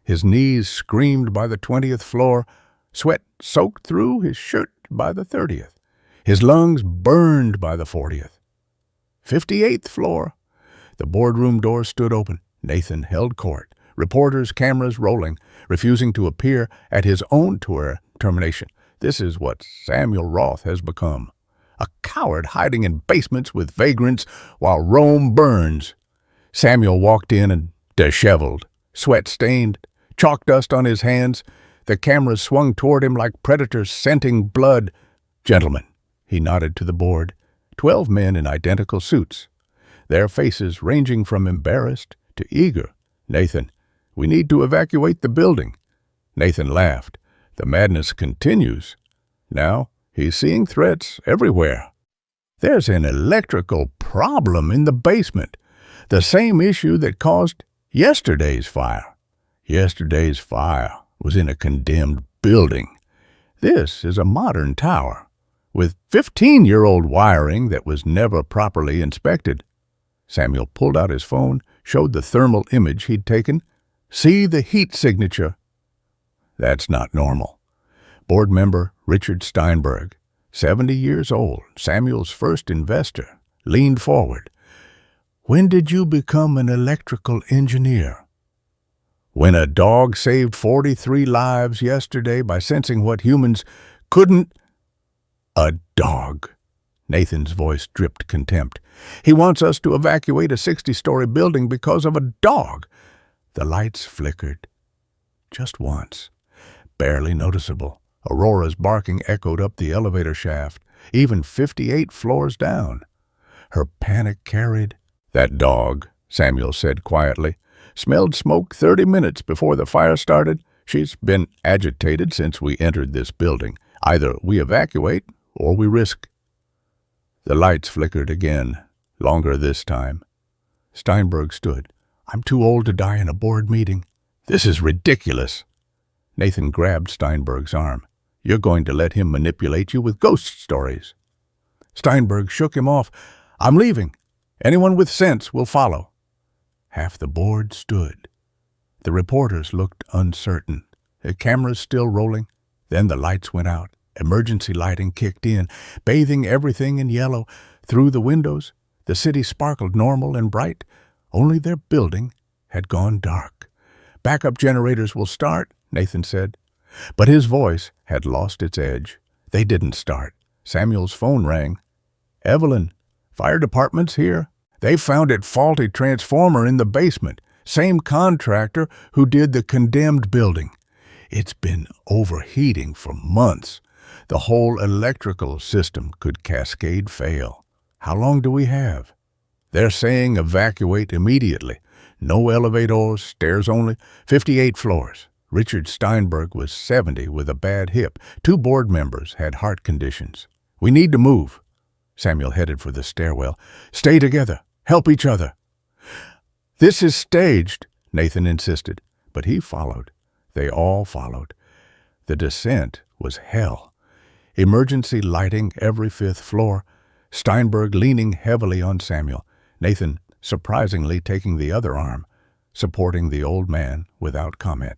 His knees screamed by the 20th floor, sweat soaked through his shirt by the 30th. His lungs burned by the 40th. 58th floor. The boardroom door stood open. Nathan held court, reporters' cameras rolling, refusing to appear at his own tour termination. This is what Samuel Roth has become. A coward hiding in basements with vagrants while Rome burns. Samuel walked in and disheveled, sweat-stained, chalk dust on his hands. The cameras swung toward him like predators scenting blood. Gentlemen, he nodded to the board. 12 men in identical suits, their faces ranging from embarrassed to eager. Nathan, we need to evacuate the building. Nathan laughed. The madness continues. Now he's seeing threats everywhere. There's an electrical problem in the basement, the same issue that caused yesterday's fire. Yesterday's fire was in a condemned building. This is a modern tower with 15-year-old wiring that was never properly inspected. Samuel pulled out his phone, showed the thermal image he'd taken. See the heat signature. That's not normal. Board member Richard Steinberg, 70 years old, Samuel's first investor, leaned forward. When did you become an electrical engineer? When a dog saved 43 lives yesterday by sensing what humans couldn't. A dog. Nathan's voice dripped contempt. He wants us to evacuate a 60-story building because of a dog. The lights flickered. Just once. Barely noticeable. Aurora's barking echoed up the elevator shaft, even 58 floors down. Her panic carried. That dog, Samuel said quietly, smelled smoke 30 minutes before the fire started. She's been agitated since we entered this building. Either we evacuate or we risk. The lights flickered again, longer this time. Steinberg stood. I'm too old to die in a board meeting. This is ridiculous. Nathan grabbed Steinberg's arm. You're going to let him manipulate you with ghost stories. Steinberg shook him off. I'm leaving. Anyone with sense will follow. Half the board stood. The reporters looked uncertain. The cameras still rolling. Then the lights went out. Emergency lighting kicked in, bathing everything in yellow. Through the windows, the city sparkled normal and bright. Only their building had gone dark. Backup generators will start, Nathan said. But his voice had lost its edge. They didn't start. Samuel's phone rang. Evelyn, fire department's here. They found a faulty transformer in the basement. Same contractor who did the condemned building. It's been overheating for months. The whole electrical system could cascade fail. How long do we have? They're saying evacuate immediately. No elevators, stairs only, 58 floors. Richard Steinberg was 70 with a bad hip. 2 board members had heart conditions. We need to move. Samuel headed for the stairwell. Stay together. Help each other. This is staged, Nathan insisted, but he followed. They all followed. The descent was hell. Emergency lighting every 5th floor. Steinberg leaning heavily on Samuel. Nathan surprisingly taking the other arm, supporting the old man without comment.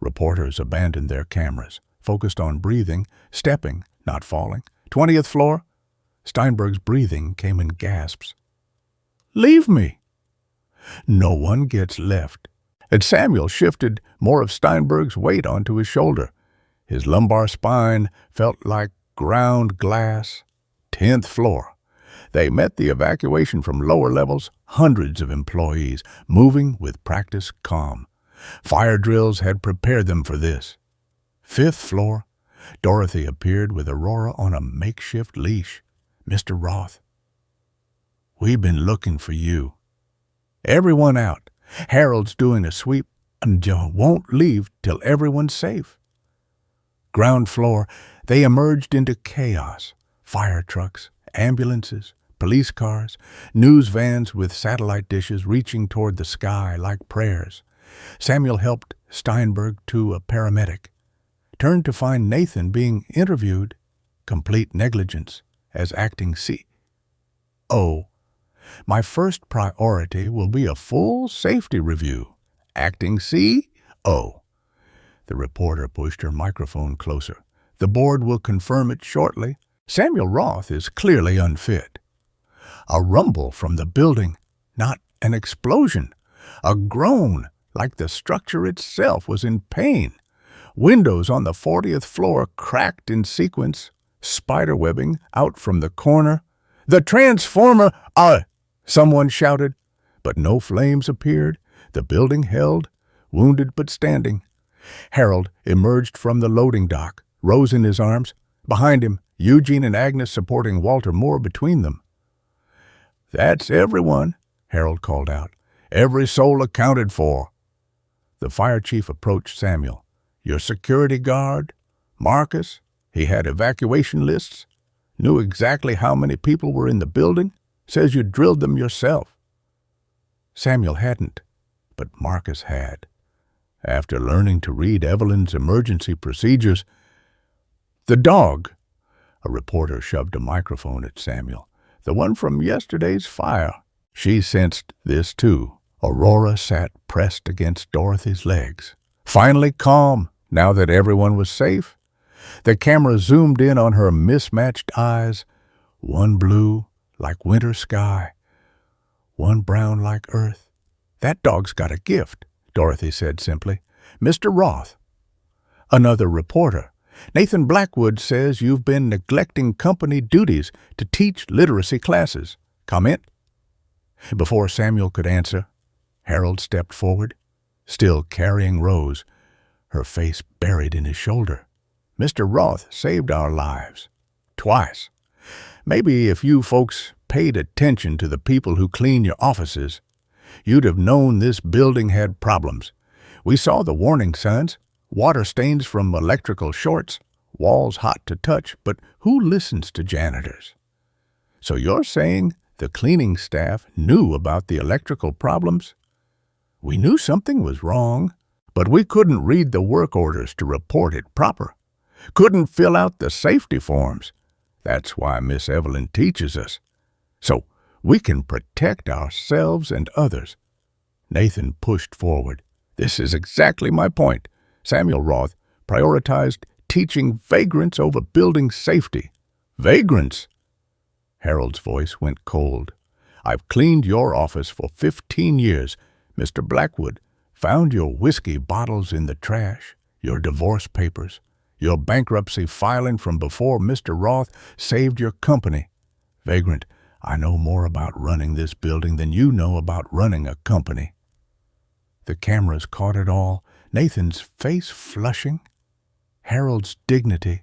Reporters abandoned their cameras, focused on breathing, stepping, not falling. 20th floor? Steinberg's breathing came in gasps. Leave me. No one gets left. And Samuel shifted more of Steinberg's weight onto his shoulder. His lumbar spine felt like ground glass. 10th floor. They met the evacuation from lower levels, hundreds of employees, moving with practiced calm. Fire drills had prepared them for this. 5th floor. Dorothy appeared with Aurora on a makeshift leash. Mr. Roth. We've been looking for you. Everyone out. Harold's doing a sweep and won't leave till everyone's safe. Ground floor. They emerged into chaos. Fire trucks, ambulances, police cars, news vans with satellite dishes reaching toward the sky like prayers. Samuel helped Steinberg to a paramedic. Turned to find Nathan being interviewed, complete negligence, as acting C.O. My first priority will be a full safety review. Acting C.O. The reporter pushed her microphone closer. The board will confirm it shortly. Samuel Roth is clearly unfit. A rumble from the building, not an explosion. A groan, like the structure itself was in pain. Windows on the 40th floor cracked in sequence, spiderwebbing out from the corner. The transformer! Someone shouted, but no flames appeared. The building held, wounded but standing. Harold emerged from the loading dock, Rose in his arms. Behind him, Eugene and Agnes supporting Walter Moore between them. That's everyone, Harold called out. Every soul accounted for. The fire chief approached Samuel. Your security guard? Marcus? He had evacuation lists. Knew exactly how many people were in the building. Says you drilled them yourself. Samuel hadn't, but Marcus had. After learning to read Evelyn's emergency procedures, the dog. A reporter shoved a microphone at Samuel. The one from yesterday's fire. She sensed this too. Aurora sat pressed against Dorothy's legs. Finally calm, now that everyone was safe. The camera zoomed in on her mismatched eyes, one blue like winter sky, one brown like earth. That dog's got a gift, Dorothy said simply. Mr. Roth. Another reporter. Nathan Blackwood says you've been neglecting company duties to teach literacy classes. Comment? Before Samuel could answer, Harold stepped forward, still carrying Rose, her face buried in his shoulder. Mr. Roth saved our lives. Twice. Maybe if you folks paid attention to the people who clean your offices, you'd have known this building had problems. We saw the warning signs, water stains from electrical shorts, walls hot to touch, but who listens to janitors? So you're saying the cleaning staff knew about the electrical problems? We knew something was wrong, but we couldn't read the work orders to report it proper. Couldn't fill out the safety forms. That's why Miss Evelyn teaches us. So we can protect ourselves and others. Nathan pushed forward. This is exactly my point. Samuel Roth prioritized teaching vagrants over building safety. Vagrants? Harold's voice went cold. I've cleaned your office for 15 years. Mr. Blackwood, found your whiskey bottles in the trash, your divorce papers, your bankruptcy filing from before Mr. Roth saved your company. Vagrant, I know more about running this building than you know about running a company. The cameras caught it all, Nathan's face flushing, Harold's dignity,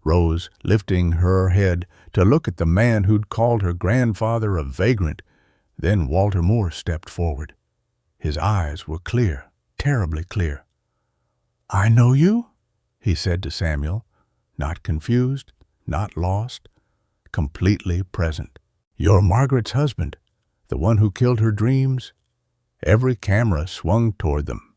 Rose lifting her head to look at the man who'd called her grandfather a vagrant. Then Walter Moore stepped forward. His eyes were clear, terribly clear. I know you, he said to Samuel, not confused, not lost, completely present. You're Margaret's husband, the one who killed her dreams. Every camera swung toward them.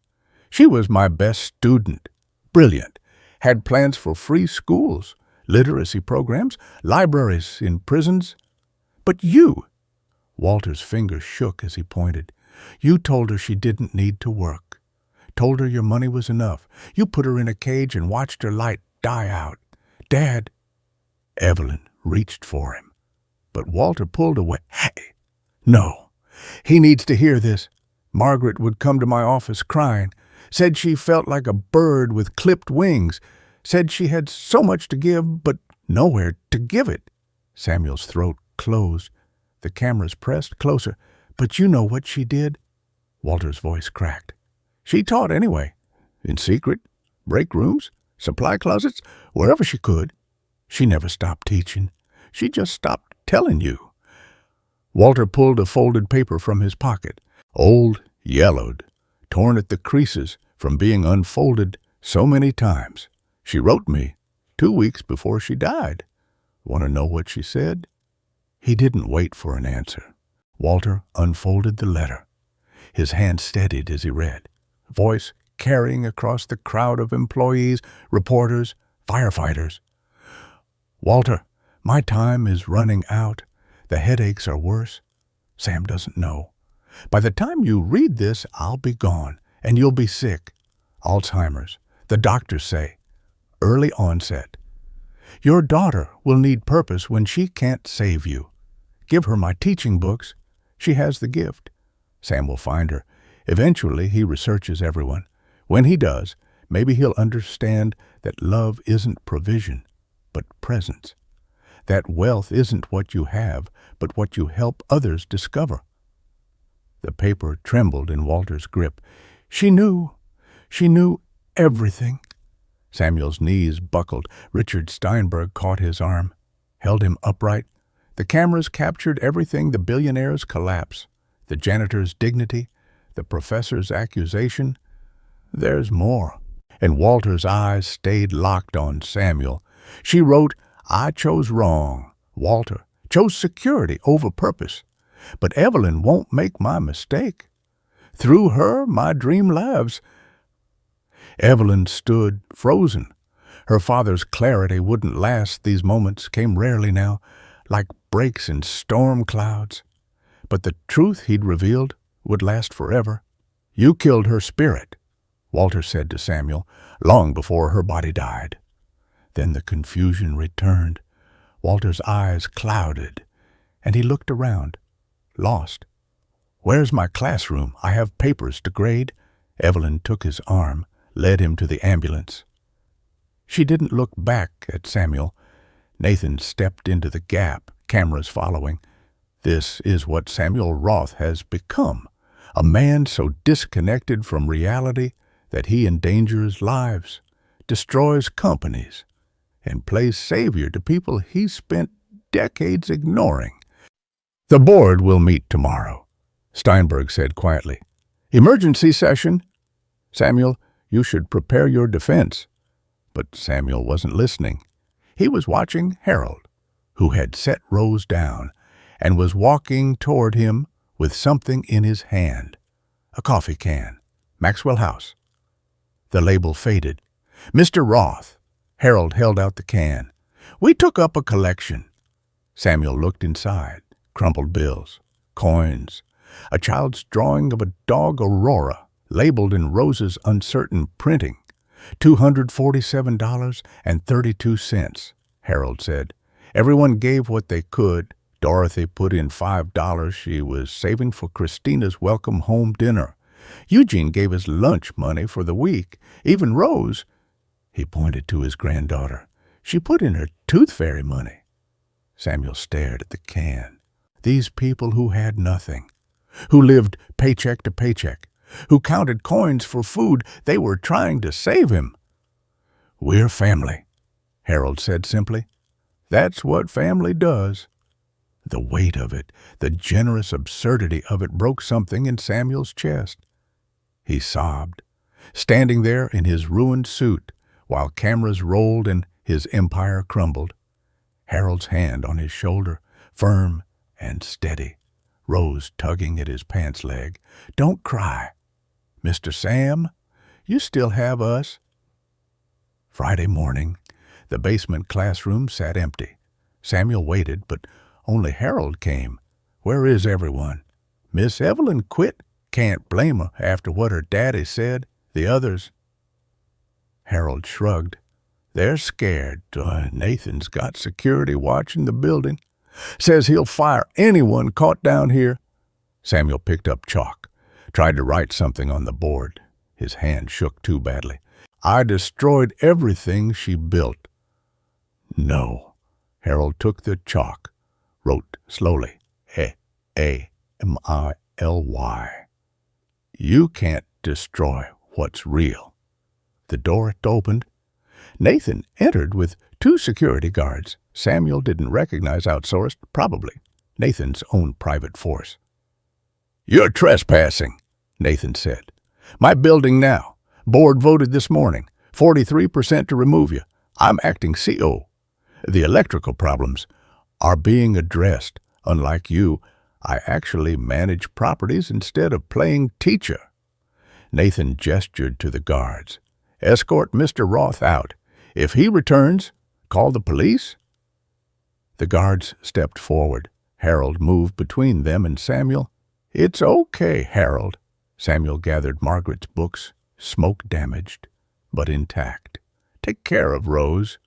She was my best student, brilliant, had plans for free schools, literacy programs, libraries in prisons. But you, Walter's fingers shook as he pointed, you told her she didn't need to work, told her your money was enough. You put her in a cage and watched her light die out. Dad, Evelyn reached for him, but Walter pulled away. Hey, no, he needs to hear this. Margaret would come to my office crying, said she felt like a bird with clipped wings, said she had so much to give, but nowhere to give it. Samuel's throat closed. The cameras pressed closer. But you know what she did? Walter's voice cracked. She taught anyway, in secret, break rooms, supply closets, wherever she could. She never stopped teaching. She just stopped telling you. Walter pulled a folded paper from his pocket, old, yellowed, torn at the creases from being unfolded so many times. She wrote me 2 weeks before she died. Want to know what she said? He didn't wait for an answer. Walter unfolded the letter. His hand steadied as he read, voice carrying across the crowd of employees, reporters, firefighters. Walter, my time is running out. The headaches are worse. Sam doesn't know. By the time you read this, I'll be gone, and you'll be sick. Alzheimer's, the doctors say. Early onset. Your daughter will need purpose when she can't save you. Give her my teaching books. She has the gift. Sam will find her. Eventually, he researches everyone. When he does, maybe he'll understand that love isn't provision, but presence. That wealth isn't what you have, but what you help others discover. The paper trembled in Walter's grip. She knew everything. Samuel's knees buckled. Richard Steinberg caught his arm, held him upright. The cameras captured everything: the billionaire's collapse, the janitor's dignity, the professor's accusation. There's more. And Walter's eyes stayed locked on Samuel. She wrote, I chose wrong. Walter chose security over purpose. But Evelyn won't make my mistake. Through her, my dream lives. Evelyn stood frozen. Her father's clarity wouldn't last. These moments came rarely now, like breaks in storm clouds. But the truth he'd revealed would last forever. You killed her spirit, Walter said to Samuel, long before her body died. Then the confusion returned. Walter's eyes clouded, and he looked around, lost. Where's my classroom? I have papers to grade. Evelyn took his arm, led him to the ambulance. She didn't look back at Samuel. Nathan stepped into the gap, cameras following. This is what Samuel Roth has become, a man so disconnected from reality that he endangers lives, destroys companies, and plays savior to people he spent decades ignoring. The board will meet tomorrow, Steinberg said quietly. Emergency session. Samuel, you should prepare your defense. But Samuel wasn't listening. He was watching Harold, who had set Rose down and was walking toward him with something in his hand. A coffee can. Maxwell House. The label faded. Mr. Roth. Harold held out the can. We took up a collection. Samuel looked inside. Crumpled bills. Coins. A child's drawing of a dog Aurora, labeled in Rose's uncertain printing. $247.32, Harold said. Everyone gave what they could. Dorothy put in $5 she was saving for Christina's welcome home dinner. Eugene gave us lunch money for the week. Even Rose, he pointed to his granddaughter, she put in her tooth fairy money. Samuel stared at the can. These people who had nothing, who lived paycheck to paycheck, who counted coins for food, they were trying to save him. "We're family," Harold said simply. "That's what family does." The weight of it, the generous absurdity of it broke something in Samuel's chest. He sobbed, standing there in his ruined suit while cameras rolled and his empire crumbled. Harold's hand on his shoulder, firm and steady, Rose tugging at his pants leg. "Don't cry. Mr. Sam, you still have us." Friday morning, the basement classroom sat empty. Samuel waited, but only Harold came. "Where is everyone?" "Miss Evelyn quit. Can't blame her after what her daddy said. The others—" Harold shrugged. "They're scared. Nathan's got security watching the building. Says he'll fire anyone caught down here." Samuel picked up chalk, tried to write something on the board. His hand shook too badly. "I destroyed everything she built." "No." Harold took the chalk, wrote slowly, A-A-M-I-L-Y. "You can't destroy what's real." The door opened. Nathan entered with 2 security guards. Samuel didn't recognize outsourced, probably Nathan's own private force. "You're trespassing," Nathan said. "My building now. Board voted this morning. 43% to remove you. I'm acting CO. The electrical problems are being addressed. Unlike you, I actually manage properties instead of playing teacher." Nathan gestured to the guards. "Escort Mr. Roth out. If he returns, call the police." The guards stepped forward. Harold moved between them and Samuel. "It's okay, Harold." Samuel gathered Margaret's books, smoke-damaged, but intact. "Take care of Rose."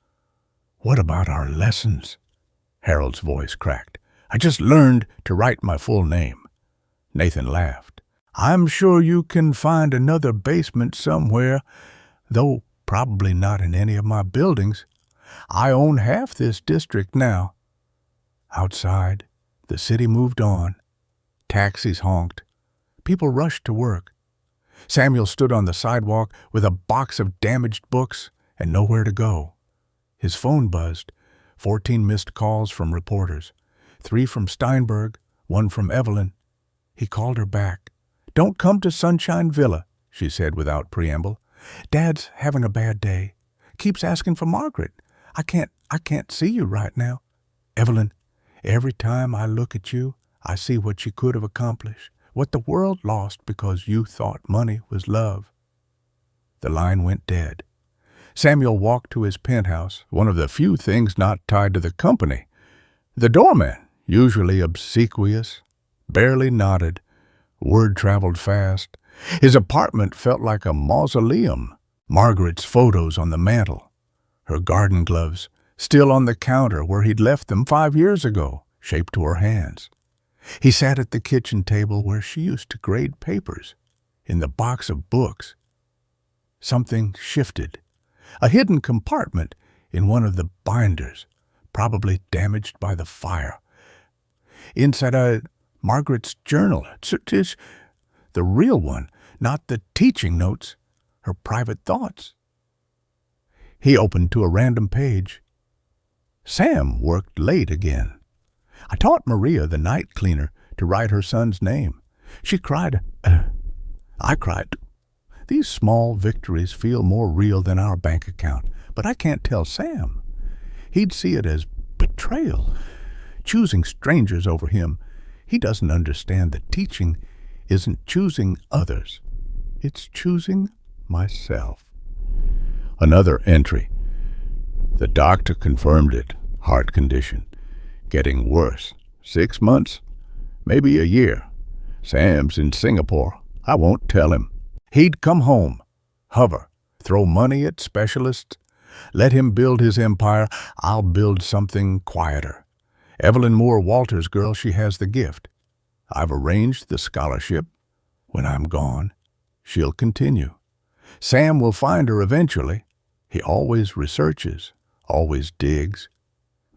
"What about our lessons?" Harold's voice cracked. "I just learned to write my full name." Nathan laughed. "I'm sure you can find another basement somewhere, though probably not in any of my buildings. I own half this district now." Outside, the city moved on. Taxis honked. People rushed to work. Samuel stood on the sidewalk with a box of damaged books and nowhere to go. His phone buzzed. 14 missed calls from reporters. 3 from Steinberg, 1 from Evelyn. He called her back. "Don't come to Sunshine Villa," she said without preamble. "Dad's having a bad day. Keeps asking for Margaret. I can't see you right now. Evelyn, every time I look at you, I see what you could have accomplished, what the world lost because you thought money was love." The line went dead. Samuel walked to his penthouse, one of the few things not tied to the company. The doorman, usually obsequious, barely nodded. Word traveled fast. His apartment felt like a mausoleum. Margaret's photos on the mantel. Her garden gloves, still on the counter where he'd left them 5 years ago, shaped to her hands. He sat at the kitchen table where she used to grade papers, in the box of books. Something shifted. A hidden compartment in one of the binders, probably damaged by the fire. Inside Margaret's journal, the real one, not the teaching notes, her private thoughts. He opened to a random page. Sam worked late again. "I taught Maria, the night cleaner, to write her son's name. She cried. I cried. These small victories feel more real than our bank account, but I can't tell Sam. He'd see it as betrayal, choosing strangers over him. He doesn't understand that teaching isn't choosing others. It's choosing myself." Another entry. "The doctor confirmed it. Heart condition. Getting worse. 6 months, maybe a year. Sam's in Singapore. I won't tell him. He'd come home, hover, throw money at specialists. Let him build his empire. I'll build something quieter. Evelyn Moore Walter's girl, she has the gift. I've arranged the scholarship when I'm gone. she'll continue. Sam will find her eventually. He always researches, always digs.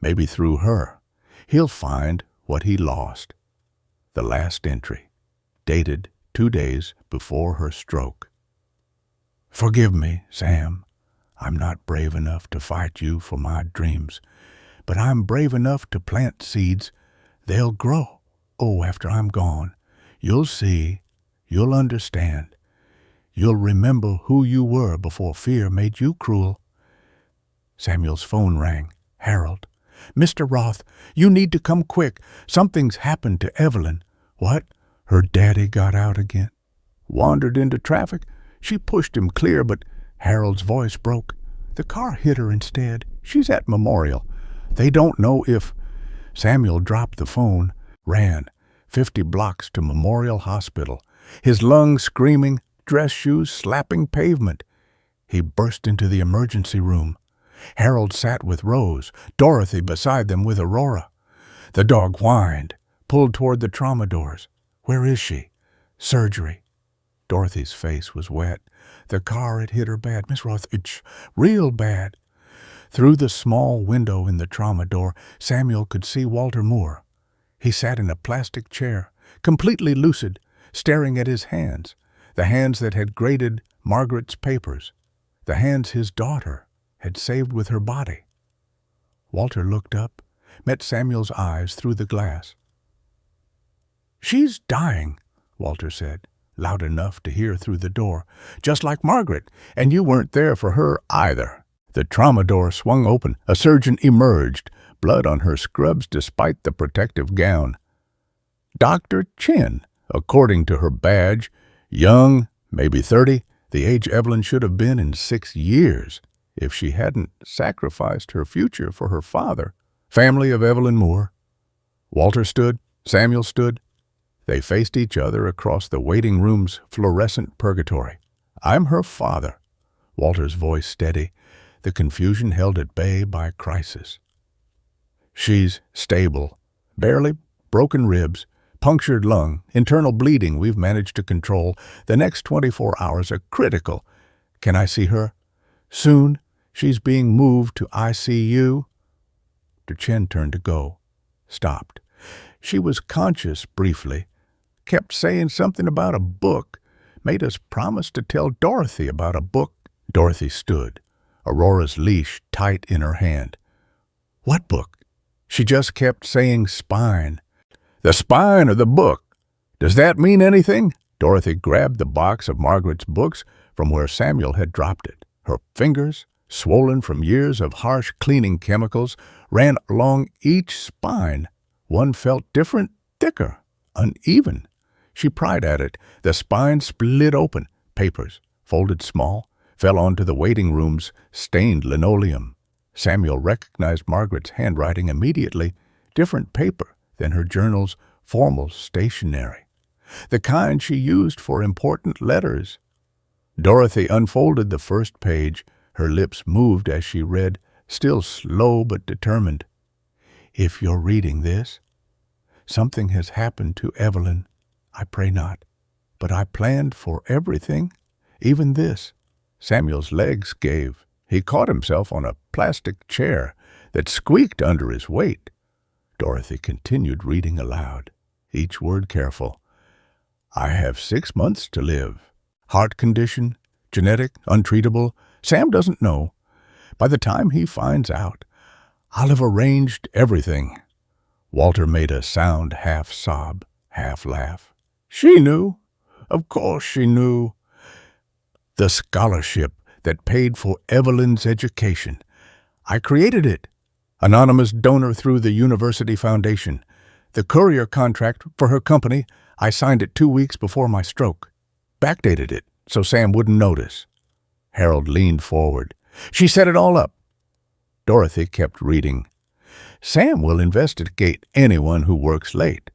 Maybe through her, he'll find what he lost. The last entry, dated 2 days before her stroke. Forgive me, Sam. I'm not brave enough to fight you for my dreams, but I'm brave enough to plant seeds. They'll grow. Oh, after I'm gone, you'll see, you'll understand. You'll remember who you were before fear made you cruel. Samuel's phone rang. Harold. Mr. Roth, you need to come quick. Something's happened to Evelyn. What? Her daddy got out again? Wandered into traffic? She pushed him clear, but Harold's voice broke. The car hit her instead. She's at Memorial. They don't know if... Samuel dropped the phone, ran 50 blocks to Memorial Hospital, his lungs screaming, dress shoes slapping pavement. He burst into the emergency room. Harold sat with Rose, Dorothy beside them with Aurora. The dog whined, pulled toward the trauma doors. Where is she? Surgery. Dorothy's face was wet. The car had hit her bad. Miss Roth, it's real bad. Through the small window in the trauma door, Samuel could see Walter Moore. He sat in a plastic chair, completely lucid, staring at his hands, the hands that had graded Margaret's papers, the hands his daughter had saved with her body. Walter looked up, met Samuel's eyes through the glass. She's dying, Walter said, loud enough to hear through the door, just like Margaret, and you weren't there for her either. The trauma door swung open. A surgeon emerged, blood on her scrubs despite the protective gown. Dr. Chin, according to her badge, young, maybe 30, the age Evelyn should have been in 6 years if she hadn't sacrificed her future for her father. Family of Evelyn Moore. Walter stood, Samuel stood. They faced each other across the waiting room's fluorescent purgatory. I'm her father. Walter's voice steady, the confusion held at bay by crisis. She's stable, barely broken ribs, punctured lung, internal bleeding we've managed to control. The next 24 hours are critical. Can I see her? Soon. She's being moved to ICU. Chen turned to go, stopped. She was conscious briefly, kept saying something about a book, made us promise to tell Dorothy about a book. Dorothy stood, Aurora's leash tight in her hand. What book? She just kept saying spine. The spine of the book. Does that mean anything? Dorothy grabbed the box of Margaret's books from where Samuel had dropped it. Her fingers, swollen from years of harsh cleaning chemicals, ran along each spine. One felt different, thicker, uneven. She pried at it. The spine split open. Papers, folded small, fell onto the waiting room's stained linoleum. Samuel recognized Margaret's handwriting immediately, different paper than her journal's formal stationery, the kind she used for important letters. Dorothy unfolded the first page. Her lips moved as she read, still slow but determined. If you're reading this, something has happened to Evelyn. I pray not. But I planned for everything, even this. Samuel's legs gave. He caught himself on a plastic chair that squeaked under his weight. Dorothy continued reading aloud, each word careful. I have 6 months to live. Heart condition, genetic, untreatable. Sam doesn't know. By the time he finds out, I'll have arranged everything. Walter made a sound half-sob, half-laugh. She knew. Of course she knew. The scholarship that paid for Evelyn's education. I created it. Anonymous donor through the University Foundation. The courier contract for her company, I signed it 2 weeks before my stroke. Backdated it so Sam wouldn't notice. Harold leaned forward. She set it all up. Dorothy kept reading. Sam will investigate anyone who works late.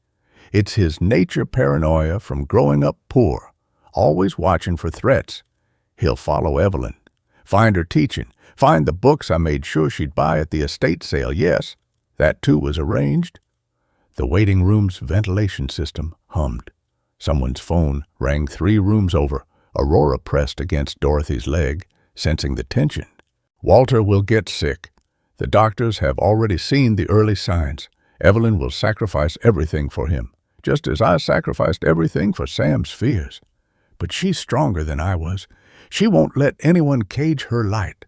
It's his nature paranoia from growing up poor, always watching for threats. He'll follow Evelyn, find her teaching, find the books I made sure she'd buy at the estate sale. Yes, that too was arranged. The waiting room's ventilation system hummed. Someone's phone rang 3 rooms over. Aurora pressed against Dorothy's leg, sensing the tension. Walter will get sick. The doctors have already seen the early signs. Evelyn will sacrifice everything for him, just as I sacrificed everything for Sam's fears. But she's stronger than I was. She won't let anyone cage her light.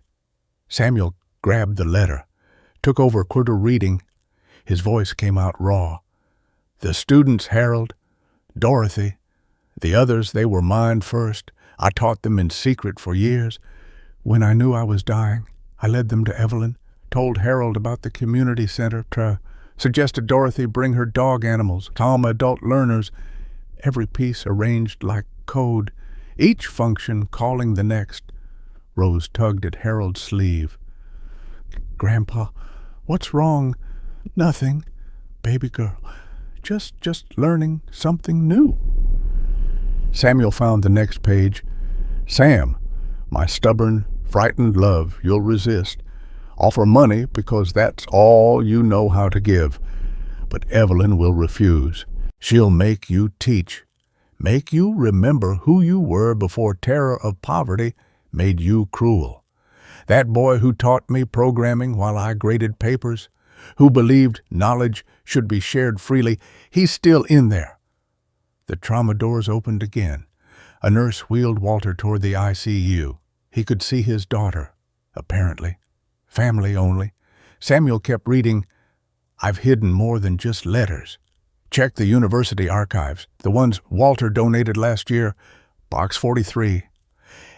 Samuel grabbed the letter, took over quarter reading. His voice came out raw. The students, Harold, Dorothy, the others, they were mine first. I taught them in secret for years. When I knew I was dying, I led them to Evelyn, told Harold about the community center, suggested Dorothy bring her dog animals, calm adult learners, every piece arranged like code, each function calling the next. Rose tugged at Harold's sleeve. Grandpa, what's wrong? Nothing, baby girl. Just learning something new. Samuel found the next page. Sam, my stubborn, frightened love, you'll resist. Offer money because that's all you know how to give. But Evelyn will refuse. She'll make you teach. Make you remember who you were before terror of poverty made you cruel. That boy who taught me programming while I graded papers, who believed knowledge should be shared freely, he's still in there. The trauma doors opened again. A nurse wheeled Walter toward the ICU. He could see his daughter, apparently. Family only. Samuel kept reading, I've hidden more than just letters. Check the university archives, the ones Walter donated last year, Box 43.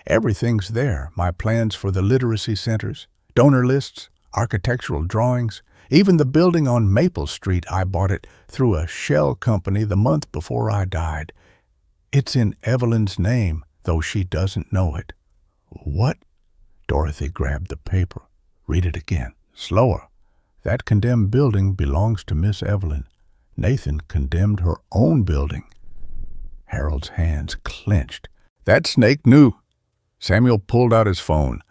Everything's there, my plans for the literacy centers, donor lists, architectural drawings, even the building on Maple Street. I bought it through a shell company the month before I died. It's in Evelyn's name, though she doesn't know it. What? Dorothy grabbed the paper. Read it again. Slower. That condemned building belongs to Miss Evelyn. Nathan condemned her own building. Harold's hands clenched. That snake knew. Samuel pulled out his phone,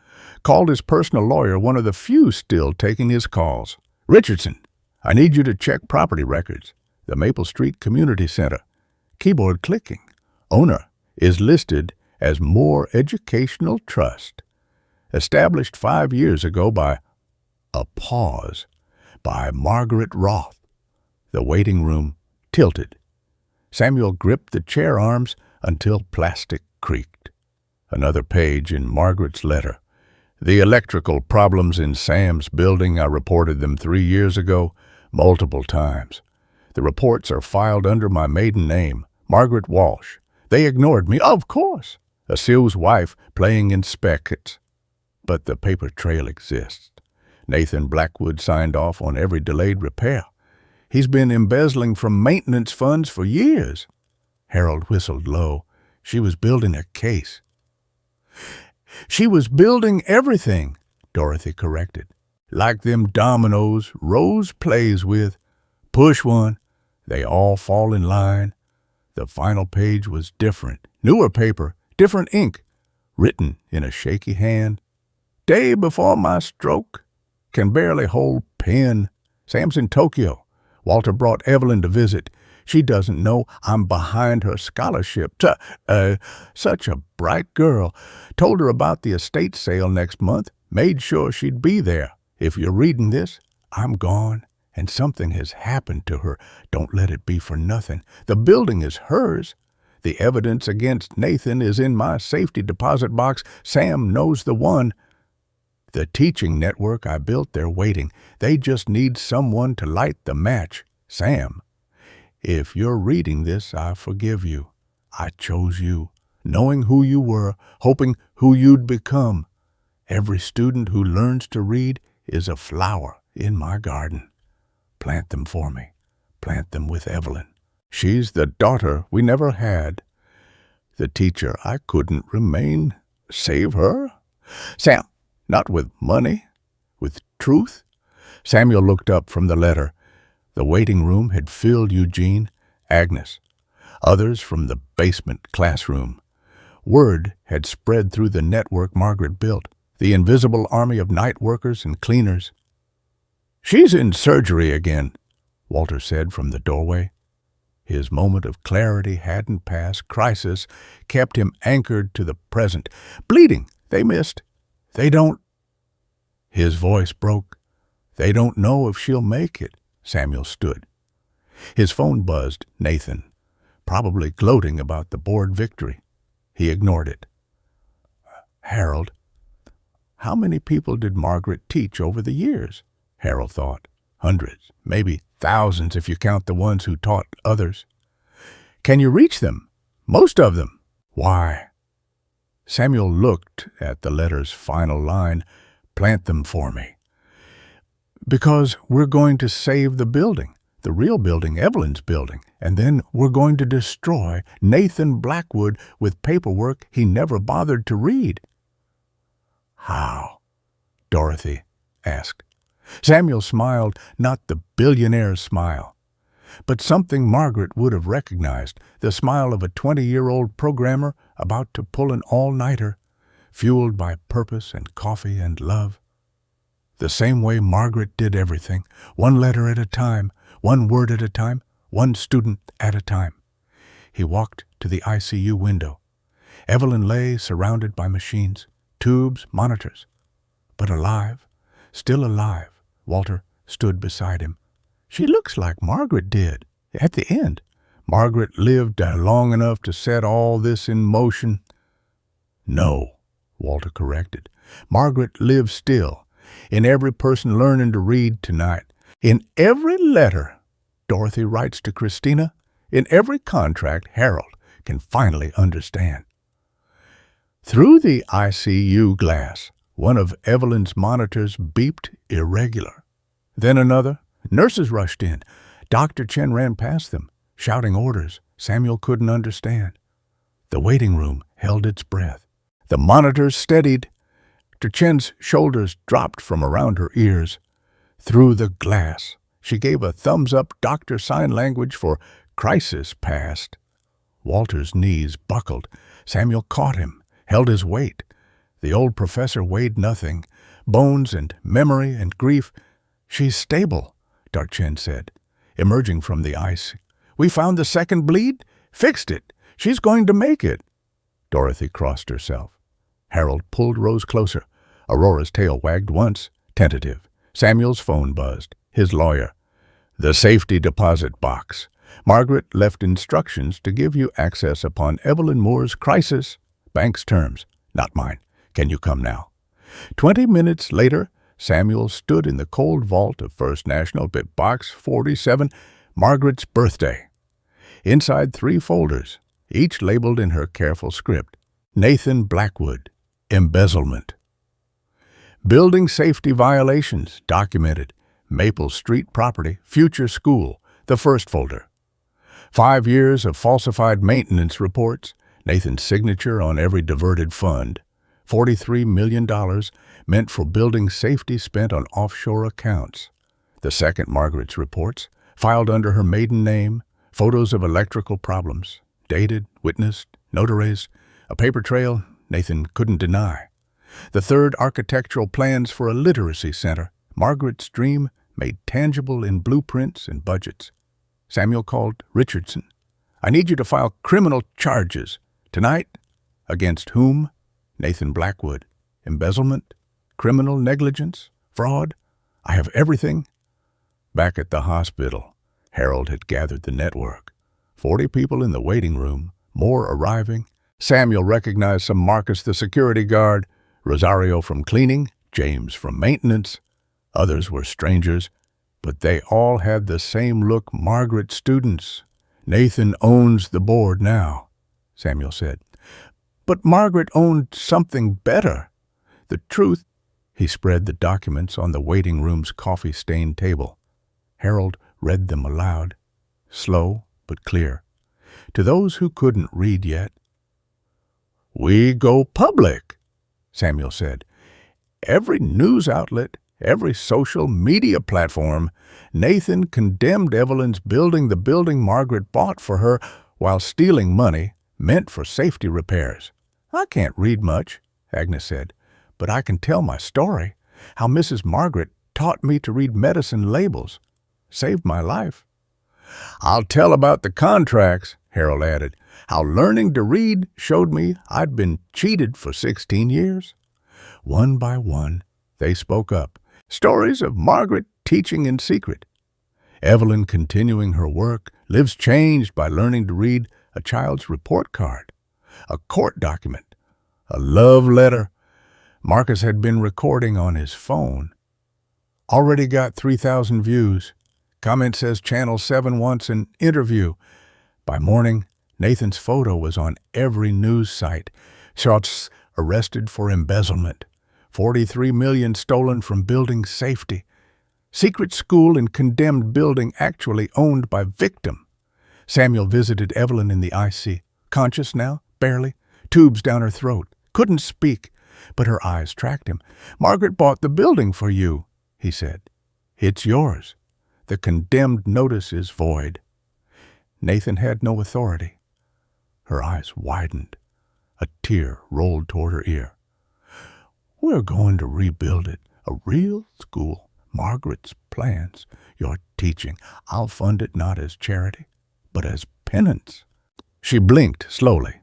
called his personal lawyer, one of the few still taking his calls. Richardson, I need you to check property records. The Maple Street Community Center. Keyboard clicking. Owner is listed as Moore Educational Trust. Established 5 years ago by Margaret Roth. The waiting room tilted. Samuel gripped the chair arms until plastic creaked. Another page in Margaret's letter. The electrical problems in Sam's building, I reported them 3 years ago, multiple times. The reports are filed under my maiden name, Margaret Walsh. They ignored me, of course. A Sil's wife playing in speckets. But the paper trail exists. Nathan Blackwood signed off on every delayed repair. He's been embezzling from maintenance funds for years. Harold whistled low. She was building a case. She was building everything, Dorothy corrected. Like them dominoes Rose plays with. Push one, they all fall in line. The final page was different. Newer paper, different ink, written in a shaky hand. Day before my stroke. Can barely hold pen. Sam's in Tokyo. Walter brought Evelyn to visit. She doesn't know I'm behind her scholarship. Such a bright girl. Told her about the estate sale next month. Made sure she'd be there. If you're reading this, I'm gone, and something has happened to her. Don't let it be for nothing. The building is hers. The evidence against Nathan is in my safety deposit box. Sam knows the one. The teaching network I built, they're waiting. They just need someone to light the match. Sam, if you're reading this, I forgive you. I chose you, knowing who you were, hoping who you'd become. Every student who learns to read is a flower in my garden. Plant them for me. Plant them with Evelyn. She's the daughter we never had. The teacher I couldn't remain. Save her? Sam, not with money, with truth. Samuel looked up from the letter. The waiting room had filled Eugene, Agnes, others from the basement classroom. Word had spread through the network Margaret built, the invisible army of night workers and cleaners. She's in surgery again, Walter said from the doorway. His moment of clarity hadn't passed. Crisis kept him anchored to the present. Bleeding. They missed. They don't. His voice broke. They don't know if she'll make it. Samuel stood. His phone buzzed. Nathan, probably gloating about the board victory. He ignored it. Harold. How many people did Margaret teach over the years? Harold thought. Hundreds, maybe thousands if you count the ones who taught others. Can you reach them? Most of them. Why? Samuel looked at the letter's final line. Plant them for me. Because we're going to save the building, the real building, Evelyn's building, and then we're going to destroy Nathan Blackwood with paperwork he never bothered to read. How? Dorothy asked. Samuel smiled, not the billionaire smile, but something Margaret would have recognized, the smile of a 20-year-old programmer about to pull an all-nighter, fueled by purpose and coffee and love. The same way Margaret did everything, one letter at a time, one word at a time, one student at a time. He walked to the ICU window. Evelyn lay surrounded by machines, tubes, monitors. But alive, still alive, Walter stood beside him. She looks like Margaret did. At the end, Margaret lived long enough to set all this in motion. No, Walter corrected. Margaret lives still, in every person learning to read tonight, in every letter Dorothy writes to Christina, in every contract Harold can finally understand. Through the ICU glass, one of Evelyn's monitors beeped irregular. Then another. Nurses rushed in. Dr. Chen ran past them, shouting orders Samuel couldn't understand. The waiting room held its breath. The monitors steadied. Dr. Chen's shoulders dropped from around her ears. Through the glass, she gave a thumbs-up doctor sign language for crisis passed. Walter's knees buckled. Samuel caught him, held his weight. The old professor weighed nothing. Bones and memory and grief. She's stable, Dr. Chen said, emerging from the ice. We found the second bleed, fixed it. She's going to make it. Dorothy crossed herself. Harold pulled Rose closer. Aurora's tail wagged once, tentative. Samuel's phone buzzed. His lawyer. The safety deposit box. Margaret left instructions to give you access upon Evelyn Moore's crisis. Bank's terms, not mine. Can you come now? 20 minutes later, Samuel stood in the cold vault of First National, bit box 47, Margaret's birthday. Inside 3 folders, each labeled in her careful script. Nathan Blackwood, embezzlement. Building safety violations, documented. Maple Street property, future school, the first folder. 5 years of falsified maintenance reports, Nathan's signature on every diverted fund. $43 million meant for building safety spent on offshore accounts. The second, Margaret's reports, filed under her maiden name, photos of electrical problems, dated, witnessed, notarized, a paper trail Nathan couldn't deny. The third, architectural plans for a literacy center, Margaret's dream made tangible in blueprints and budgets. Samuel called Richardson. I need you to file criminal charges. Tonight? Against whom? Nathan Blackwood. Embezzlement? Criminal negligence? Fraud? I have everything. Back at the hospital, Harold had gathered the network. 40 people in the waiting room, more arriving. Samuel recognized some Marcus the security guard, Rosario from cleaning, James from maintenance. Others were strangers, but they all had the same look. Margaret students. Nathan owns the board now, Samuel said. But Margaret owned something better. The truth. He spread the documents on the waiting room's coffee-stained table. Harold read them aloud, slow but clear, to those who couldn't read yet. We go public, Samuel said. Every news outlet, every social media platform, Nathan condemned Evelyn's building the building Margaret bought for her while stealing money meant for safety repairs. I can't read much, Agnes said, but I can tell my story, how Mrs. Margaret taught me to read medicine labels, saved my life. I'll tell about the contracts, Harold added. How learning to read showed me I'd been cheated for 16 years. One by one, they spoke up. Stories of Margaret teaching in secret. Evelyn continuing her work, lives changed by learning to read a child's report card, a court document, a love letter Marcus had been recording on his phone. Already got 3,000 views. Comment says Channel 7 wants an interview. By morning, Nathan's photo was on every news site. Shots arrested for embezzlement. 43 million stolen from building safety. Secret school in condemned building actually owned by victim. Samuel visited Evelyn in the IC. Conscious now? Barely. Tubes down her throat. Couldn't speak, but her eyes tracked him. Margaret bought the building for you, he said. It's yours. The condemned notice is void. Nathan had no authority. Her eyes widened. A tear rolled toward her ear. We're going to rebuild it. A real school. Margaret's plans. Your teaching. I'll fund it not as charity, but as penance. She blinked slowly.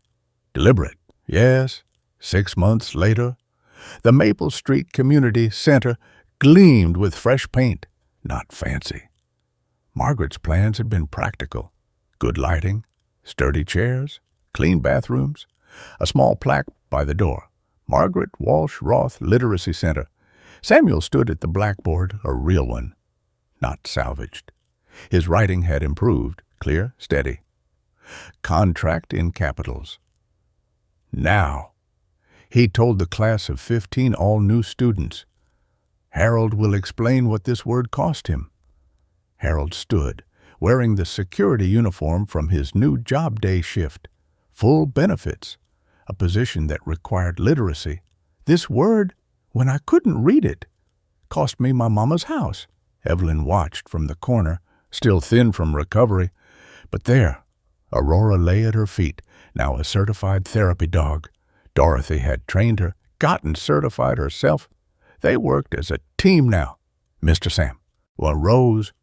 Deliberate. Yes. 6 months later, the Maple Street Community Center gleamed with fresh paint. Not fancy. Margaret's plans had been practical. Good lighting, sturdy chairs, clean bathrooms, a small plaque by the door. Margaret Walsh Roth Literacy Center. Samuel stood at the blackboard, a real one, not salvaged. His writing had improved, clear, steady. Contract in capitals. Now, he told the class of 15 all-new students. Harold will explain what this word cost him. Harold stood, wearing the security uniform from his new job day shift. Full benefits, a position that required literacy. This word, when I couldn't read it, cost me my mama's house. Evelyn watched from the corner, still thin from recovery. But there, Aurora lay at her feet, now a certified therapy dog. Dorothy had trained her, gotten certified herself. They worked as a team now. Mr. Sam. Well, Rose,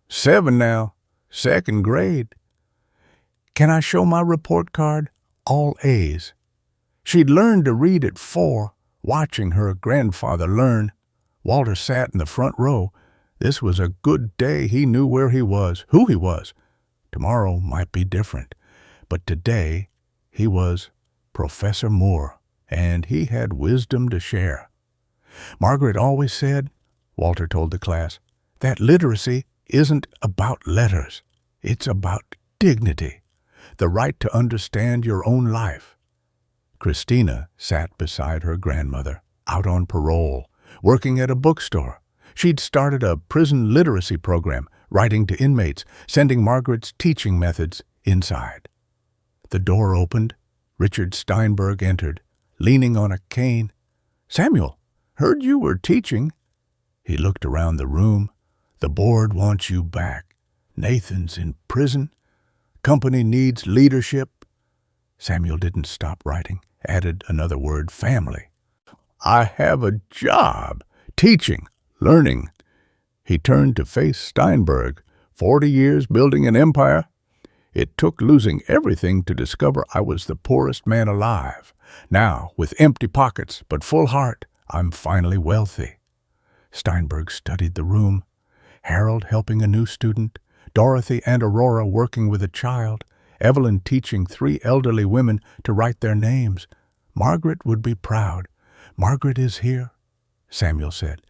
7 now, 2nd grade. Can I show my report card? All A's. She'd learned to read at 4, watching her grandfather learn. Walter sat in the front row. This was a good day. He knew where he was, who he was. Tomorrow might be different, but today he was Professor Moore, and he had wisdom to share. Margaret always said, Walter told the class, that literacy isn't about letters. It's about dignity, the right to understand your own life. Christina sat beside her grandmother, out on parole, working at a bookstore. She'd started a prison literacy program, writing to inmates, sending Margaret's teaching methods inside. The door opened. Richard Steinberg entered, leaning on a cane. Samuel, heard you were teaching. He looked around the room. The board wants you back. Nathan's in prison. Company needs leadership. Samuel didn't stop writing, added another word, family. I have a job, teaching, learning. He turned to face Steinberg, 40 years building an empire. It took losing everything to discover I was the poorest man alive. Now, with empty pockets but full heart, I'm finally wealthy. Steinberg studied the room. Harold helping a new student, Dorothy and Aurora working with a child, Evelyn teaching 3 elderly women to write their names. Margaret would be proud. Margaret is here, Samuel said.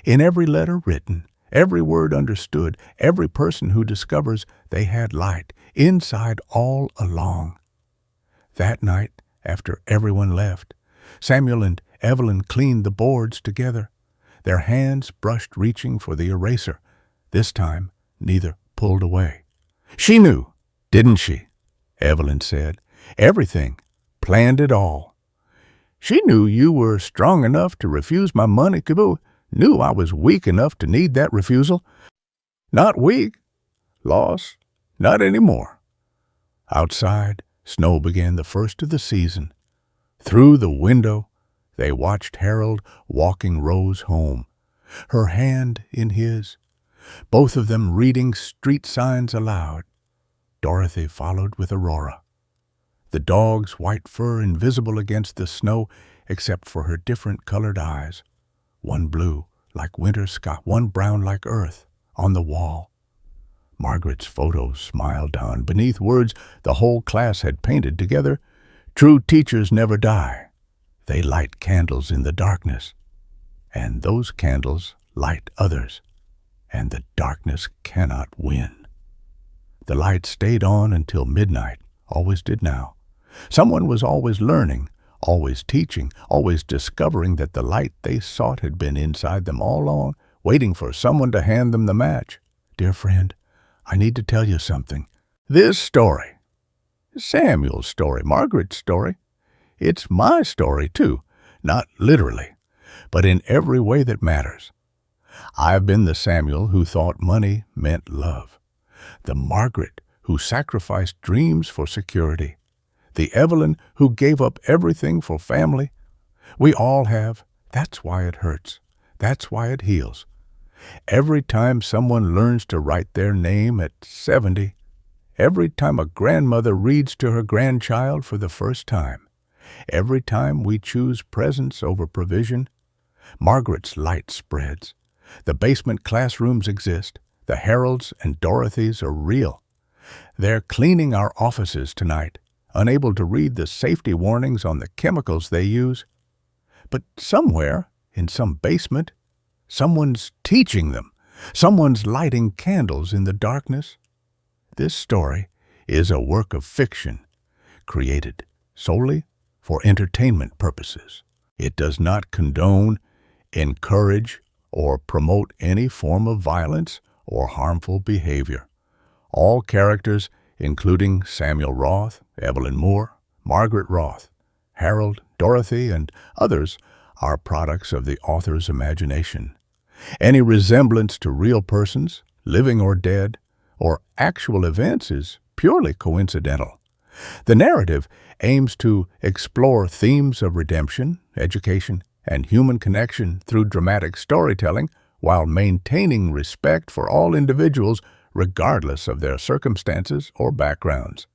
In every letter written, every word understood, every person who discovers they had light inside all along. That night, after everyone left, Samuel and Evelyn cleaned the boards together. Their hands brushed, reaching for the eraser. This time, neither pulled away. She knew, didn't she? Evelyn said. Everything. Planned it all. She knew you were strong enough to refuse my money, Kaboo. Knew I was weak enough to need that refusal. Not weak. Lost. Not anymore. Outside, snow began the first of the season. Through the window, they watched Harold walking Rose home, her hand in his. both of them reading street signs aloud. Dorothy followed with Aurora, the dog's white fur invisible against the snow except for her different colored eyes, one blue like winter sky, one brown like earth, on the wall. Margaret's photo smiled on, beneath words the whole class had painted together. True teachers never die. They light candles in the darkness, and those candles light others, and the darkness cannot win. The light stayed on until midnight, always did now. Someone was always learning, always teaching, always discovering that the light they sought had been inside them all along, waiting for someone to hand them the match. Dear friend, I need to tell you something. This story, Samuel's story, Margaret's story, it's my story too, not literally, but in every way that matters. I've been the Samuel who thought money meant love, the Margaret who sacrificed dreams for security, the Evelyn who gave up everything for family. We all have. That's why it hurts. That's why it heals. Every time someone learns to write their name at 70, every time a grandmother reads to her grandchild for the first time, every time we choose presence over provision, Margaret's light spreads. The basement classrooms exist. The Harolds and Dorothys are real. They're cleaning our offices tonight, unable to read the safety warnings on the chemicals they use. But somewhere, in some basement, someone's teaching them. Someone's lighting candles in the darkness. This story is a work of fiction, created solely for entertainment purposes. It does not condone, encourage, or promote any form of violence or harmful behavior. All characters, including Samuel Roth, Evelyn Moore, Margaret Roth, Harold, Dorothy, and others, are products of the author's imagination. Any resemblance to real persons, living or dead, or actual events is purely coincidental. The narrative aims to explore themes of redemption, education, and human connection through dramatic storytelling while maintaining respect for all individuals regardless of their circumstances or backgrounds.